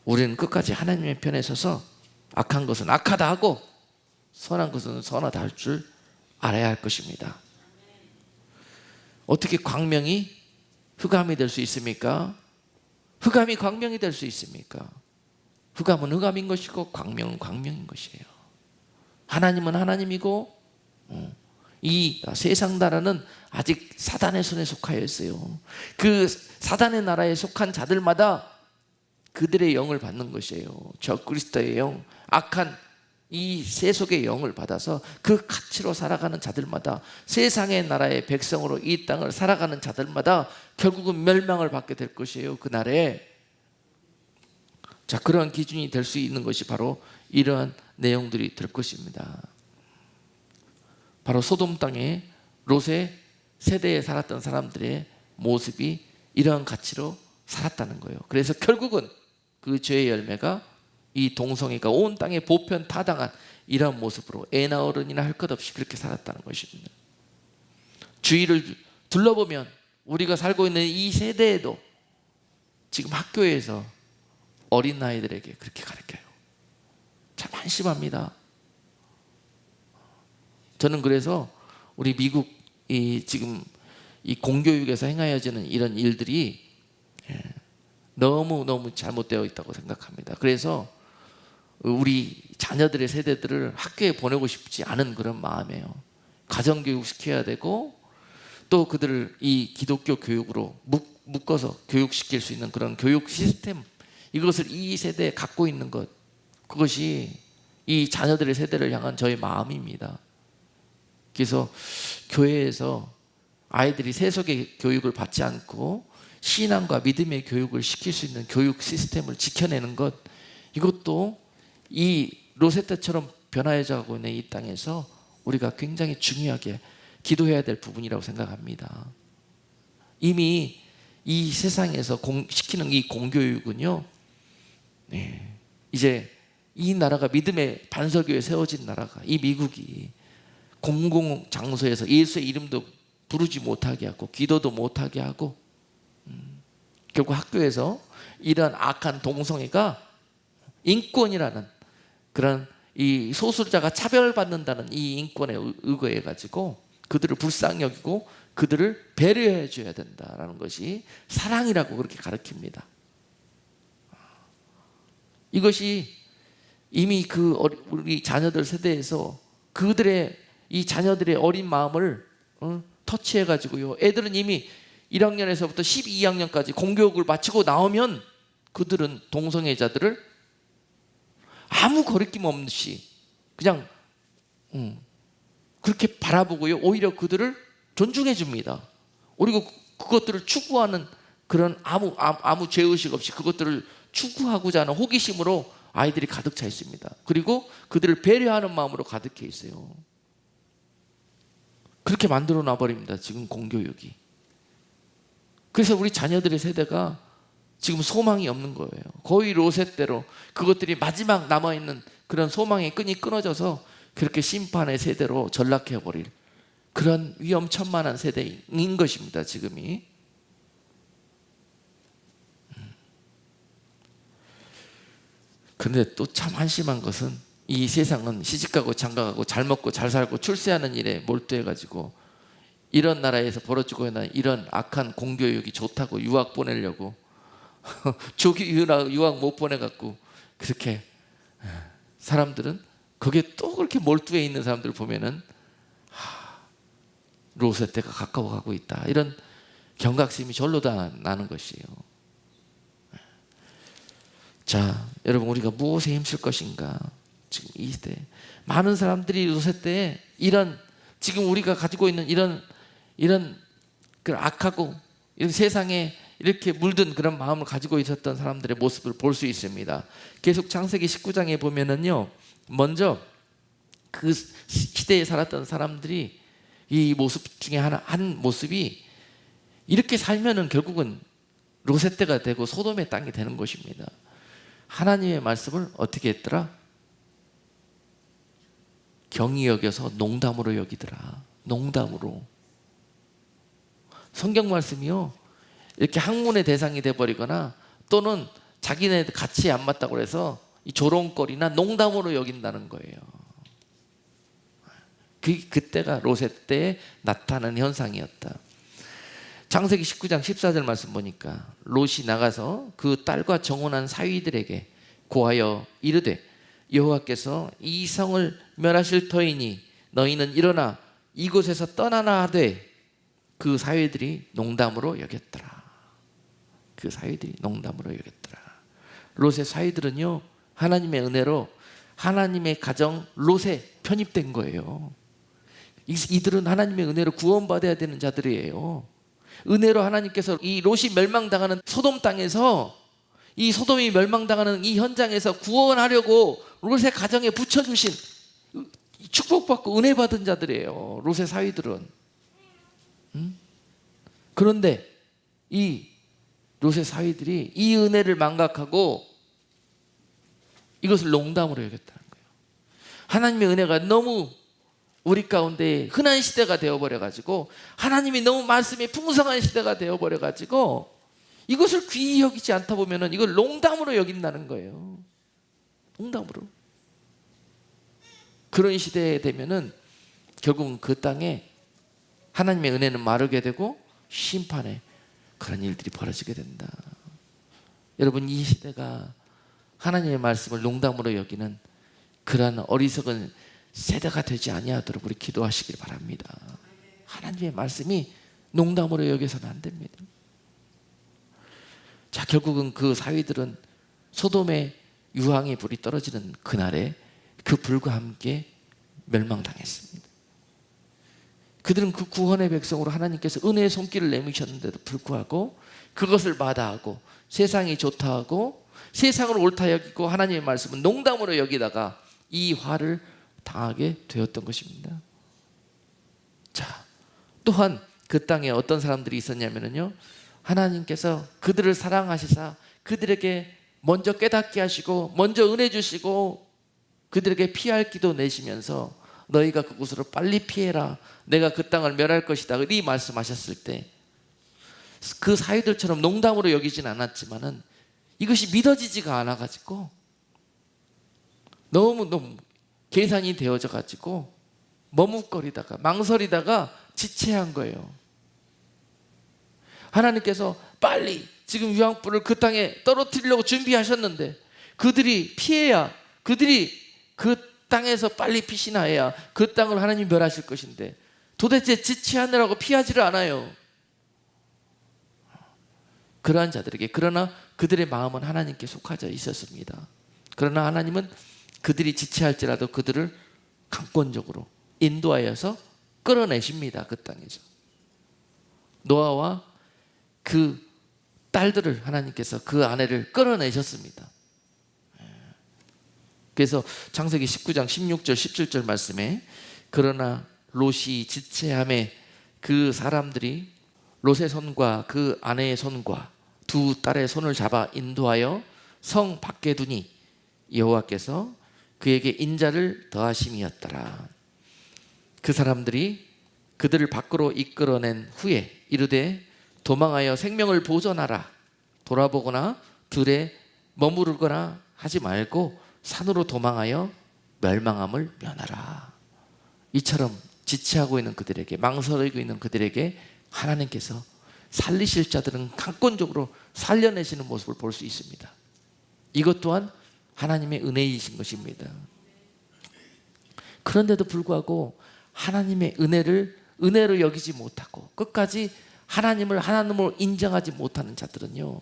우리는 끝까지 하나님의 편에 서서 악한 것은 악하다 하고 선한 것은 선하다 할 줄 알아야 할 것입니다. 어떻게 광명이 흑암이 될 수 있습니까? 흑암이 광명이 될 수 있습니까? 흑암은 흑암인 것이고 광명은 광명인 것이에요. 하나님은 하나님이고 이 세상 나라는 아직 사단의 손에 속하여 있어요. 그 사단의 나라에 속한 자들마다 그들의 영을 받는 것이에요. 저 그리스도의 영, 악한 이 세속의 영을 받아서 그 가치로 살아가는 자들마다, 세상의 나라의 백성으로 이 땅을 살아가는 자들마다 결국은 멸망을 받게 될 것이에요. 그날에. 자, 그러한 기준이 될 수 있는 것이 바로 이러한 내용들이 될 것입니다. 바로 소돔 땅에 롯의 세대에 살았던 사람들의 모습이 이러한 가치로 살았다는 거예요. 그래서 결국은 그 죄의 열매가 이 동성애가 온 땅에 보편 타당한 이러한 모습으로 애나 어른이나 할 것 없이 그렇게 살았다는 것입니다. 주위를 둘러보면 우리가 살고 있는 이 세대에도 지금 학교에서 어린 아이들에게 그렇게 가르쳐요. 참 한심합니다. 저는 그래서 우리 미국 지금 이 공교육에서 행하여지는 이런 일들이 너무 잘못되어 있다고 생각합니다. 그래서 우리 자녀들의 세대들을 학교에 보내고 싶지 않은 그런 마음이에요. 가정교육 시켜야 되고 또 그들을 이 기독교 교육으로 묶어서 교육시킬 수 있는 그런 교육 시스템, 이것을 이 세대에 갖고 있는 것, 그것이 이 자녀들의 세대를 향한 저의 마음입니다. 그래서 교회에서 아이들이 세속의 교육을 받지 않고 신앙과 믿음의 교육을 시킬 수 있는 교육 시스템을 지켜내는 것, 이것도 이 롯의 때처럼 변화해져 가고 있는 이 땅에서 우리가 굉장히 중요하게 기도해야 될 부분이라고 생각합니다. 이미 이 세상에서 시키는 이 공교육은요, 이제 이 나라가 믿음의 반석위에 세워진 나라가, 이 미국이 공공장소에서 예수의 이름도 부르지 못하게 하고 기도도 못하게 하고, 결국 학교에서 이러한 악한 동성애가 인권이라는 그런 이 소수자가 차별받는다는 이 인권에 의거해 가지고 그들을 불쌍히 여기고 그들을 배려해 줘야 된다라는 것이 사랑이라고 그렇게 가르칩니다. 이것이 이미 그 우리 자녀들 세대에서 그들의 이 자녀들의 어린 마음을 터치해 가지고요, 애들은 이미 1학년에서부터 12학년까지 공교육을 마치고 나오면 그들은 동성애자들을 아무 거리낌 없이 그냥 그렇게 바라보고요, 오히려 그들을 존중해 줍니다. 그리고 그것들을 추구하는 그런 아무 죄의식 없이 그것들을 추구하고자 하는 호기심으로 아이들이 가득 차 있습니다. 그리고 그들을 배려하는 마음으로 가득해 있어요. 그렇게 만들어 놔버립니다, 지금 공교육이. 그래서 우리 자녀들의 세대가 지금 소망이 없는 거예요. 거의 롯의 때로 그것들이 마지막 남아있는 그런 소망의 끈이 끊어져서 그렇게 심판의 세대로 전락해버릴 그런 위험천만한 세대인 것입니다, 지금이. 그런데 또 참 한심한 것은 이 세상은 시집가고 장가가고 잘 먹고 잘 살고 출세하는 일에 몰두해가지고 이런 나라에서 벌어지고 있는 이런 악한 공교육이 좋다고 유학 보내려고 조기 유학 못 보내갖고 그렇게 사람들은 거기에 또 그렇게 몰두해 있는 사람들을 보면은 롯의 때가 가까워가고 있다, 이런 경각심이 절로 다 나는 것이에요. 자, 여러분, 우리가 무엇에 힘쓸 것인가? 지금 이 시대 많은 사람들이 롯의 때에 이런 지금 우리가 가지고 있는 이런 그 악하고 이런 세상에 이렇게 물든 그런 마음을 가지고 있었던 사람들의 모습을 볼 수 있습니다. 계속 창세기 19장에 보면은요, 먼저 그 시대에 살았던 사람들이 이 모습 중에 한 모습이 이렇게 살면은 결국은 롯의 때가 되고 소돔의 땅이 되는 것입니다. 하나님의 말씀을 어떻게 했더라? 경히 여겨서 농담으로 여기더라. 농담으로. 성경 말씀이요, 이렇게 학문의 대상이 돼버리거나 또는 자기네 가치에 안 맞다고 해서 이 조롱거리나 농담으로 여긴다는 거예요. 그때가 롯의 때에 나타나는 현상이었다. 창세기 19장 14절 말씀 보니까 롯이 나가서 그 딸과 정혼한 사위들에게 고하여 이르되 여호와께서 이 성을 멸하실 터이니 너희는 일어나 이곳에서 떠나나 하되 그 사위들이 농담으로 여겼더라. 그 사위들이 농담으로 여겼더라. 롯의 사위들은요, 하나님의 은혜로 하나님의 가정 롯에 편입된 거예요. 이들은 하나님의 은혜로 구원받아야 되는 자들이에요. 은혜로 하나님께서 이 롯이 멸망당하는 소돔 땅에서, 이 소돔이 멸망당하는 이 현장에서 구원하려고 롯의 가정에 붙여주신, 축복받고 은혜 받은 자들이에요, 롯의 사위들은. 그런데 이 롯의 사위들이 이 은혜를 망각하고 이것을 농담으로 여겼다는 거예요. 하나님의 은혜가 너무 우리 가운데 흔한 시대가 되어버려가지고, 하나님이 너무 말씀이 풍성한 시대가 되어버려가지고 이것을 귀히 여기지 않다 보면은 이걸 농담으로 여긴다는 거예요. 농담으로. 그런 시대에 되면은 결국은 그 땅에 하나님의 은혜는 마르게 되고 심판에 그런 일들이 벌어지게 된다. 여러분, 이 시대가 하나님의 말씀을 농담으로 여기는 그러한 어리석은 세대가 되지 아니하도록 우리 기도하시길 바랍니다. 하나님의 말씀이 농담으로 여겨서는 안 됩니다. 자, 결국은 그 사위들은 소돔의 유황의 불이 떨어지는 그날에 그 불과 함께 멸망당했습니다. 그들은 그 구원의 백성으로 하나님께서 은혜의 손길을 내미셨는데도 불구하고 그것을 마다하고 세상이 좋다 하고 세상을 옳다 여기고 하나님의 말씀은 농담으로 여기다가 이 화를 당하게 되었던 것입니다. 자, 또한 그 땅에 어떤 사람들이 있었냐면요, 하나님께서 그들을 사랑하시사 그들에게 먼저 깨닫게 하시고 먼저 은혜 주시고 그들에게 피할 기도 내시면서 너희가 그곳으로 빨리 피해라, 내가 그 땅을 멸할 것이다, 이 말씀하셨을 때 그 사위들처럼 농담으로 여기진 않았지만은 이것이 믿어지지가 않아가지고 너무 계산이 되어져 가지고 머뭇거리다가 망설이다가 지체한 거예요. 하나님께서 빨리 지금 유황불을 그 땅에 떨어뜨리려고 준비하셨는데 그들이 피해야, 그들이 그 땅에서 빨리 피시나 해야 그 땅을 하나님 멸하실 것인데 도대체 지체하느라고 피하지를 않아요. 그러한 자들에게, 그러나 그들의 마음은 하나님께 속하져 있었습니다. 그러나 하나님은 그들이 지체할지라도 그들을 강권적으로 인도하여서 끌어내십니다. 그 땅에서 노아와 그 딸들을 하나님께서 그 아내를 끌어내셨습니다. 그래서 창세기 19장 16절 17절 말씀에 그러나 롯이 지체함에 그 사람들이 롯의 손과 그 아내의 손과 두 딸의 손을 잡아 인도하여 성 밖에 두니 여호와께서 그에게 인자를 더하심이었더라. 그 사람들이 그들을 밖으로 이끌어낸 후에 이르되 도망하여 생명을 보존하라, 돌아보거나 들에 머무르거나 하지 말고 산으로 도망하여 멸망함을 면하라. 이처럼 지체하고 있는 그들에게, 망설이고 있는 그들에게 하나님께서 살리실 자들은 강권적으로 살려내시는 모습을 볼 수 있습니다. 이것 또한 하나님의 은혜이신 것입니다. 그런데도 불구하고 하나님의 은혜를 은혜로 여기지 못하고 끝까지 하나님을 인정하지 못하는 자들은요,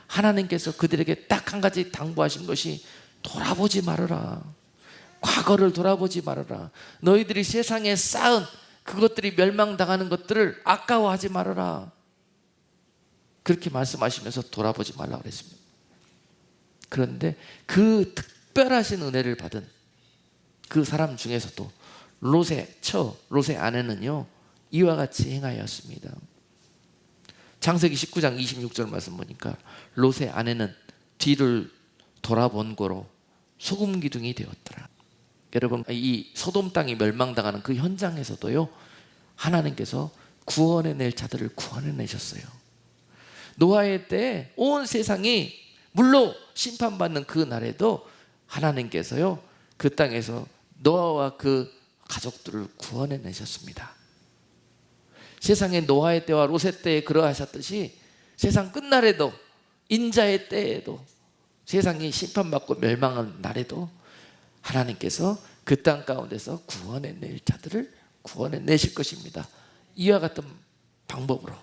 하나님께서 그들에게 딱 한 가지 당부하신 것이 돌아보지 말아라. 과거를 돌아보지 말아라. 너희들이 세상에 쌓은 그것들이 멸망당하는 것들을 아까워하지 말아라. 그렇게 말씀하시면서 돌아보지 말라고 그랬습니다. 그런데 그 특별하신 은혜를 받은 그 사람 중에서도 롯의 아내는요, 이와 같이 행하였습니다. 창세기 19장 26절 말씀 보니까 롯의 아내는 뒤를 돌아본 거로 소금 기둥이 되었더라. 여러분, 이 소돔 땅이 멸망당하는 그 현장에서도요, 하나님께서 구원해낼 자들을 구원해내셨어요. 노아의 때 온 세상이 물로 심판받는 그 날에도 하나님께서요, 그 땅에서 노아와 그 가족들을 구원해내셨습니다. 세상에 노아의 때와 롯의 때에 그러하셨듯이 세상 끝날에도, 인자의 때에도, 세상이 심판받고 멸망한 날에도 하나님께서 그 땅 가운데서 구원해낼 자들을 구원해내실 것입니다. 이와 같은 방법으로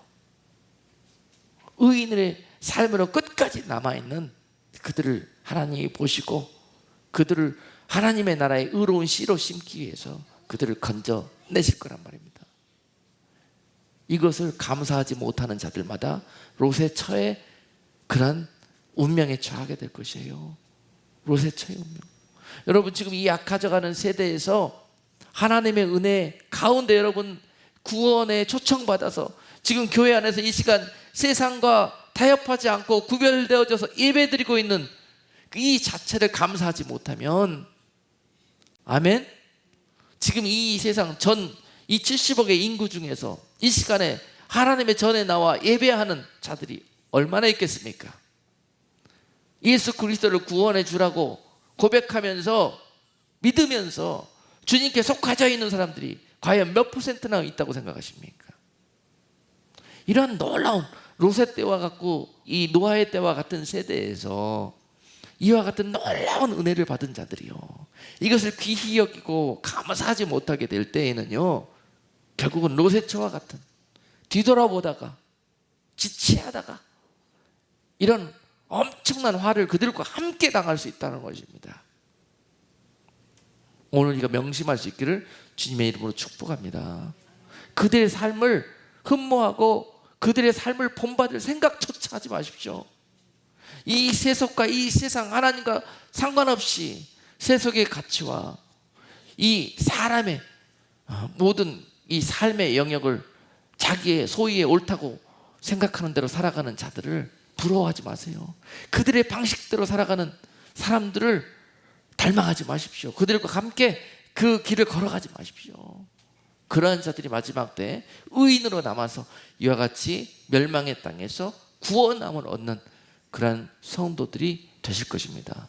의인의 삶으로 끝까지 남아있는 그들을 하나님이 보시고 그들을 하나님의 나라의 의로운 씨로 심기 위해서 그들을 건져내실 거란 말입니다. 이것을 감사하지 못하는 자들마다 롯의 처에 그런 운명에 처하게 될 것이에요. 롯의 처의 운명. 여러분, 지금 이 약해져가는 세대에서 하나님의 은혜 가운데 여러분 구원에 초청받아서 지금 교회 안에서 이 시간 세상과 타협하지 않고 구별되어져서 예배드리고 있는 이 자체를 감사하지 못하면, 아멘? 지금 이 세상 이 70억의 인구 중에서 이 시간에 하나님의 전에 나와 예배하는 자들이 얼마나 있겠습니까? 예수 그리스도를 구원해 주라고 고백하면서 믿으면서 주님께 속하져 있는 사람들이 과연 몇 퍼센트나 있다고 생각하십니까? 이러한 놀라운 롯의 때와 같고 이 노아의 때와 같은 세대에서 이와 같은 놀라운 은혜를 받은 자들이요, 이것을 귀히 여기고 감사하지 못하게 될 때에는요, 결국은 롯의 처와 같은 뒤돌아보다가 지체하다가 이런 엄청난 화를 그들과 함께 당할 수 있다는 것입니다. 오늘 우리가 명심할 수 있기를 주님의 이름으로 축복합니다. 그들의 삶을 흠모하고 그들의 삶을 본받을 생각조차 하지 마십시오. 이 세속과 이 세상, 하나님과 상관없이 세속의 가치와 이 사람의 모든 이 삶의 영역을 자기의 소위에 옳다고 생각하는 대로 살아가는 자들을 부러워하지 마세요. 그들의 방식대로 살아가는 사람들을 닮아가지 마십시오. 그들과 함께 그 길을 걸어가지 마십시오. 그러한 자들이 마지막 때 의인으로 남아서 이와 같이 멸망의 땅에서 구원함을 얻는 그러한 성도들이 되실 것입니다.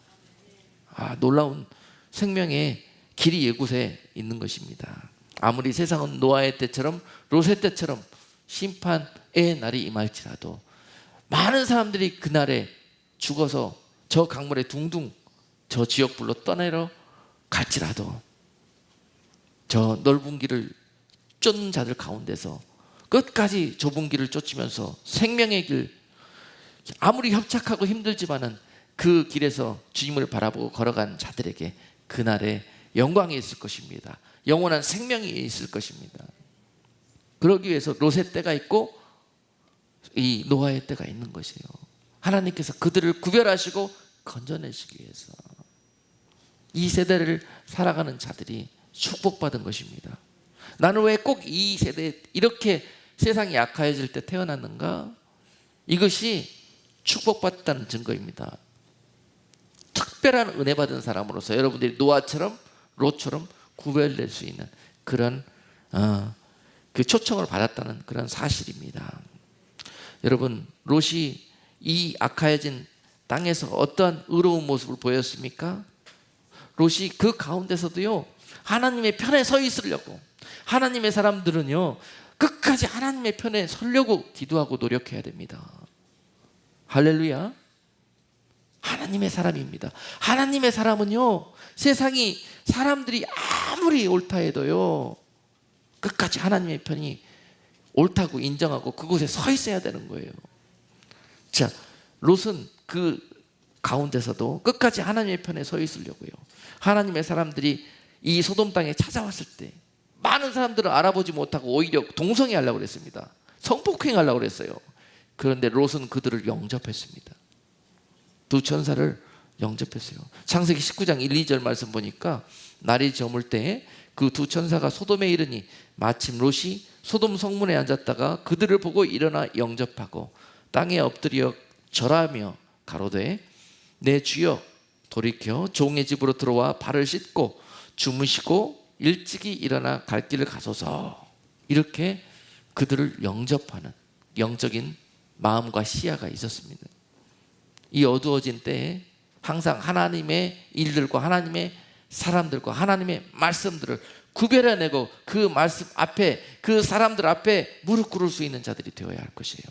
놀라운 생명의 길이 이곳에 있는 것입니다. 아무리 세상은 노아의 때처럼 롯의 때처럼 심판의 날이 임할지라도 많은 사람들이 그날에 죽어서 저 강물에 둥둥 저 지옥불로 떠내려 갈지라도 저 넓은 길을 쫓는 자들 가운데서 끝까지 좁은 길을 쫓으면서 생명의 길, 아무리 협착하고 힘들지만은 그 길에서 주님을 바라보고 걸어간 자들에게 그날에 영광이 있을 것입니다. 영원한 생명이 있을 것입니다. 그러기 위해서 롯의 때가 있고 이 노아의 때가 있는 것이에요. 하나님께서 그들을 구별하시고 건져내시기 위해서 이 세대를 살아가는 자들이 축복받은 것입니다. 나는 왜 꼭 이 세대에 이렇게 세상이 약해질 때 태어났는가? 이것이 축복받았다는 증거입니다. 특별한 은혜 받은 사람으로서 여러분들이 노아처럼 롯처럼 구별될 수 있는 그런 그 초청을 받았다는 그런 사실입니다. 여러분, 롯이 이 악하여진 땅에서 어떠한 의로운 모습을 보였습니까? 롯이 그 가운데서도요, 하나님의 편에 서 있으려고, 하나님의 사람들은요 끝까지 하나님의 편에 서려고 기도하고 노력해야 됩니다. 할렐루야. 하나님의 사람입니다. 하나님의 사람은요, 세상이 사람들이 아무리 옳다 해도요 끝까지 하나님의 편이 옳다고 인정하고 그곳에 서 있어야 되는 거예요. 자, 롯은 그 가운데서도 끝까지 하나님의 편에 서 있으려고요. 하나님의 사람들이 이 소돔 땅에 찾아왔을 때 많은 사람들은 알아보지 못하고 오히려 동성애하려고 그랬습니다. 성폭행하려고 그랬어요. 그런데 롯은 그들을 영접했습니다. 두 천사를 영접했어요. 창세기 19장 1, 2절 말씀 보니까 날이 저물 때에 그 두 천사가 소돔에 이르니 마침 롯이 소돔 성문에 앉았다가 그들을 보고 일어나 영접하고 땅에 엎드려 절하며 가로되 내 주여 돌이켜 종의 집으로 들어와 발을 씻고 주무시고 일찍이 일어나 갈 길을 가소서. 이렇게 그들을 영접하는 영적인 마음과 시야가 있었습니다. 이 어두워진 때에 항상 하나님의 일들과 하나님의 사람들과 하나님의 말씀들을 구별해내고 그 말씀 앞에, 그 사람들 앞에 무릎 꿇을 수 있는 자들이 되어야 할 것이에요.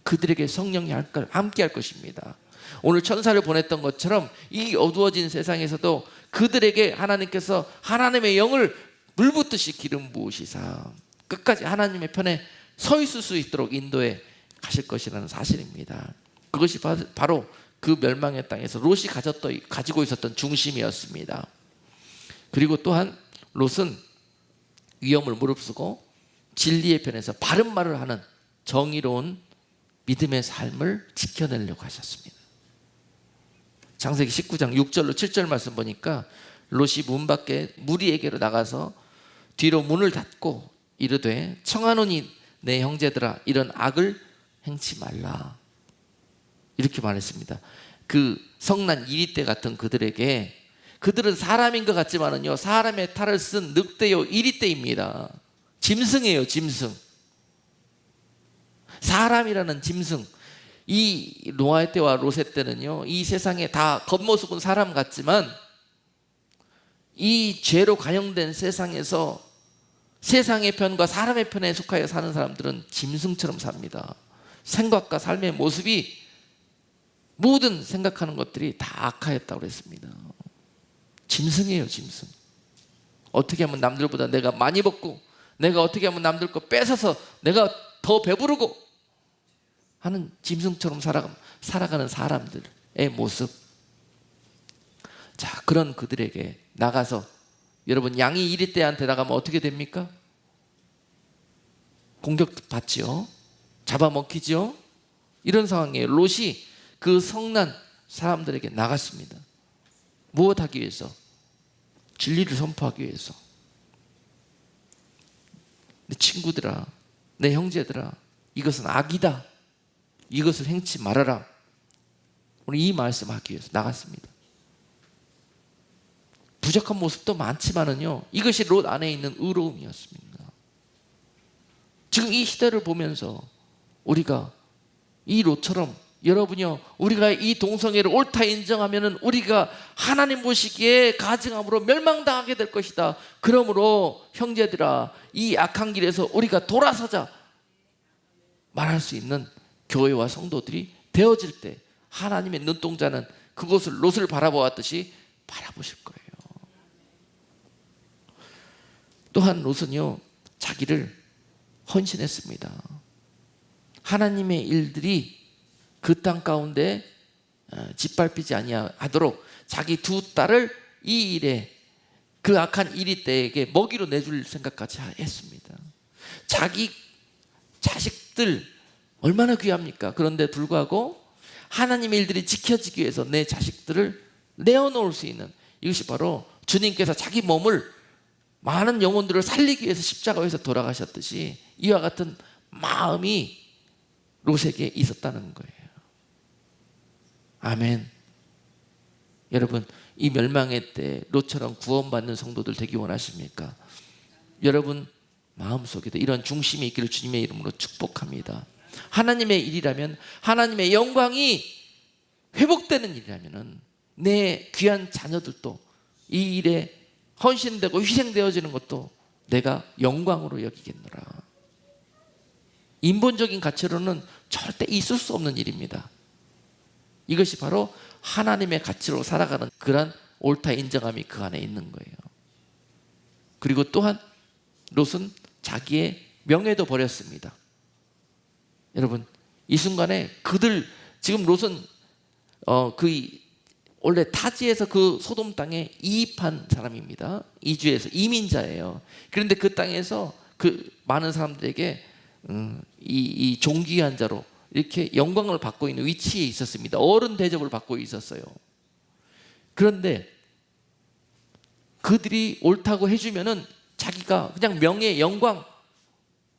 그들에게 성령이 함께 할 것입니다. 오늘 천사를 보냈던 것처럼 이 어두워진 세상에서도 그들에게 하나님께서 하나님의 영을 물붓듯이 기름 부으시사 끝까지 하나님의 편에 서 있을 수 있도록 인도해 가실 것이라는 사실입니다. 그것이 바로 그 멸망의 땅에서 롯이 가지고 있었던 중심이었습니다. 그리고 또한 롯은 위험을 무릅쓰고 진리의 편에서 바른 말을 하는 정의로운 믿음의 삶을 지켜내려고 하셨습니다. 창세기 19장 6절로 7절 말씀 보니까 롯이 문 밖에 무리에게로 나가서 뒤로 문을 닫고 이르되 청하노니 내 형제들아 이런 악을 행치 말라 이렇게 말했습니다. 그 성난 이리떼 같은 그들에게, 그들은 사람인 것 같지만은요 사람의 탈을 쓴 늑대요 이리떼입니다. 짐승이에요, 짐승. 사람이라는 짐승. 이 노아의 때와 롯의 때는요 이 세상에 다 겉모습은 사람 같지만 이 죄로 관영된 세상에서 세상의 편과 사람의 편에 속하여 사는 사람들은 짐승처럼 삽니다. 생각과 삶의 모습이 모든 생각하는 것들이 다 악하였다고 그랬습니다. 짐승이에요, 짐승. 어떻게 하면 남들보다 내가 많이 먹고 내가 어떻게 하면 남들 거 뺏어서 내가 더 배부르고 하는 짐승처럼 살아가는 사람들의 모습. 자, 그런 그들에게 나가서 여러분 양이 이리떼한테 나가면 어떻게 됩니까? 공격받지요. 잡아먹히죠. 이런 상황이에요. 롯이 그 성난 사람들에게 나갔습니다. 무엇하기 위해서? 진리를 선포하기 위해서. 내 친구들아, 내 형제들아, 이것은 악이다. 이것을 행치 말아라. 오늘 이 말씀하기 위해서 나갔습니다. 부족한 모습도 많지만은요 이것이 롯 안에 있는 의로움이었습니다. 지금 이 시대를 보면서 우리가 이 롯처럼 여러분이요 우리가 이 동성애를 옳다 인정하면은 우리가 하나님 보시기에 가증함으로 멸망당하게 될 것이다. 그러므로 형제들아 이 악한 길에서 우리가 돌아서자 말할 수 있는 교회와 성도들이 되어질 때 하나님의 눈동자는 그곳을 롯을 바라보았듯이 바라보실 거예요. 또한 롯은요 자기를 헌신했습니다. 하나님의 일들이 그 땅 가운데 짓밟히지 아니하도록 자기 두 딸을 이 일에 그 악한 이리떼에게 먹이로 내줄 생각까지 했습니다. 자기 자식들 얼마나 귀합니까? 그런데 불구하고 하나님의 일들이 지켜지기 위해서 내 자식들을 내어놓을 수 있는, 이것이 바로 주님께서 자기 몸을 많은 영혼들을 살리기 위해서 십자가에서 돌아가셨듯이 이와 같은 마음이 롯에게 있었다는 거예요. 아멘. 여러분 이 멸망의 때 롯처럼 구원받는 성도들 되기 원하십니까? 여러분 마음속에도 이런 중심이 있기를 주님의 이름으로 축복합니다. 하나님의 일이라면, 하나님의 영광이 회복되는 일이라면 내 귀한 자녀들도 이 일에 헌신되고 희생되어지는 것도 내가 영광으로 여기겠노라. 인본적인 가치로는 절대 있을 수 없는 일입니다. 이것이 바로 하나님의 가치로 살아가는 그런 옳다 인정함이 그 안에 있는 거예요. 그리고 또한 롯은 자기의 명예도 버렸습니다. 여러분 이 순간에 지금 롯은 원래 타지에서 그 소돔 땅에 이입한 사람입니다. 이주해서 이민자예요. 그런데 그 땅에서 그 많은 사람들에게 이 존귀한 자로 이렇게 영광을 받고 있는 위치에 있었습니다. 어른 대접을 받고 있었어요. 그런데 그들이 옳다고 해주면은 자기가 그냥 명예, 영광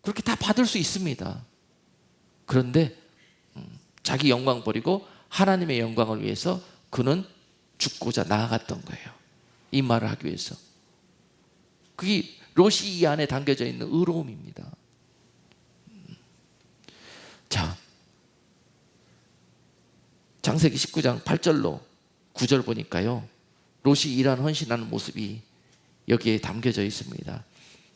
그렇게 다 받을 수 있습니다. 그런데 자기 영광 버리고 하나님의 영광을 위해서 그는 죽고자 나아갔던 거예요. 이 말을 하기 위해서. 그게 롯이 이 안에 담겨져 있는 의로움입니다. 자, 창세기 19장 8절로 9절 보니까요 롯이 이러한 헌신하는 모습이 여기에 담겨져 있습니다.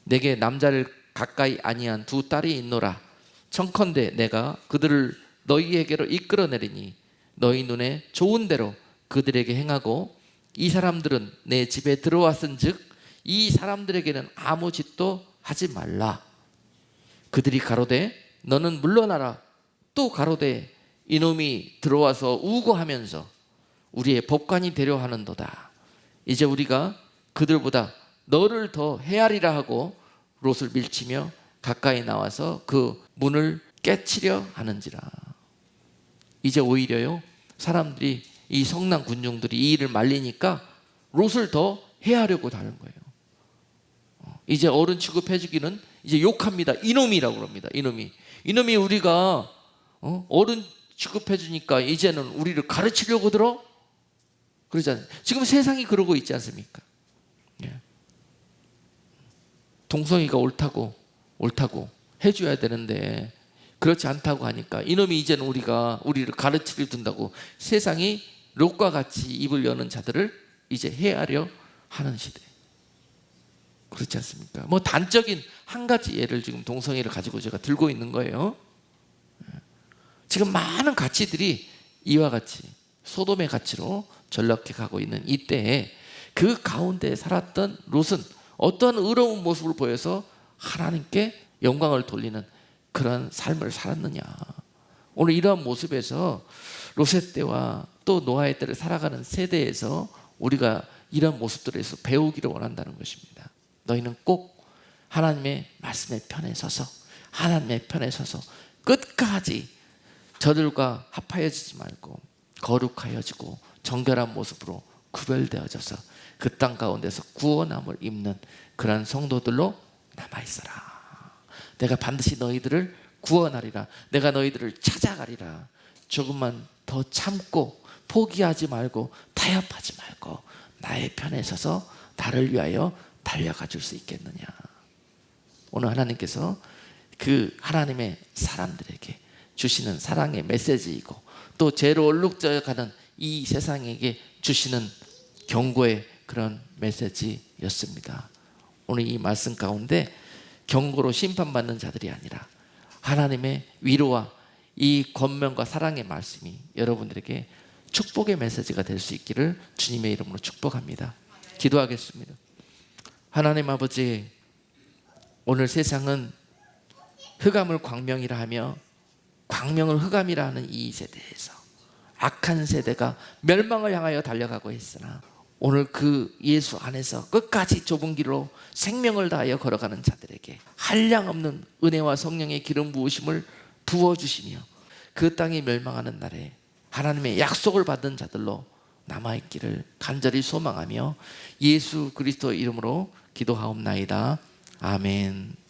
내게 남자를 가까이 아니한 두 딸이 있노라. 청컨대 내가 그들을 너희에게로 이끌어내리니 너희 눈에 좋은 대로 그들에게 행하고 이 사람들은 내 집에 들어왔은즉 이 사람들에게는 아무 짓도 하지 말라. 그들이 가로되 너는 물러나라. 또 가로되 이놈이 들어와서 우고하면서 우리의 법관이 되려 하는도다. 이제 우리가 그들보다 너를 더 헤아리라 하고 롯을 밀치며 가까이 나와서 그 문을 깨치려 하는지라. 이제 오히려요, 사람들이, 이 성난 군중들이 이 일을 말리니까 롯을 더 해하려고 하는 거예요. 이제 어른 취급해주기는 이제 욕합니다. 이놈이라고 그럽니다. 이놈이 우리가 어른 취급해주니까 이제는 우리를 가르치려고 들어? 그러잖아요. 지금 세상이 그러고 있지 않습니까? 예. 동성이가 옳다고 해줘야 되는데 그렇지 않다고 하니까 이놈이 이제는 우리를 가르치려 둔다고 세상이 롯과 같이 입을 여는 자들을 이제 해하려 하는 시대. 그렇지 않습니까? 뭐 단적인 한 가지 예를 지금 동성애를 가지고 제가 들고 있는 거예요. 지금 많은 가치들이 이와 같이 소돔의 가치로 전락해 가고 있는 이때에 그 가운데 살았던 롯은 어떤 의로운 모습을 보여서 하나님께 영광을 돌리는 그런 삶을 살았느냐. 오늘 이러한 모습에서 롯의 때와 또 노아의 때를 살아가는 세대에서 우리가 이런 모습들에서 배우기를 원한다는 것입니다. 너희는 꼭 하나님의 말씀의 편에 서서 하나님의 편에 서서 끝까지 저들과 합하여지지 말고 거룩하여지고 정결한 모습으로 구별되어져서 그 땅 가운데서 구원함을 입는 그런 성도들로 남아있어라. 내가 반드시 너희들을 구원하리라. 내가 너희들을 찾아가리라. 조금만 더 참고 포기하지 말고 타협하지 말고 나의 편에 서서 나를 위하여 달려가 줄 수 있겠느냐. 오늘 하나님께서 그 하나님의 사람들에게 주시는 사랑의 메시지이고 또 죄로 얼룩져가는 이 세상에게 주시는 경고의 그런 메시지였습니다. 오늘 이 말씀 가운데 경고로 심판받는 자들이 아니라 하나님의 위로와 이 권면과 사랑의 말씀이 여러분들에게 축복의 메시지가 될 수 있기를 주님의 이름으로 축복합니다. 기도하겠습니다. 하나님 아버지, 오늘 세상은 흑암을 광명이라 하며 광명을 흑암이라 하는 이 세대에서 악한 세대가 멸망을 향하여 달려가고 있으나 오늘 그 예수 안에서 끝까지 좁은 길로 생명을 다하여 걸어가는 자들에게 한량없는 은혜와 성령의 기름 부으심을 부어주시며 그 땅이 멸망하는 날에 하나님의 약속을 받은 자들로 남아있기를 간절히 소망하며 예수 그리스도 이름으로 기도하옵나이다. 아멘.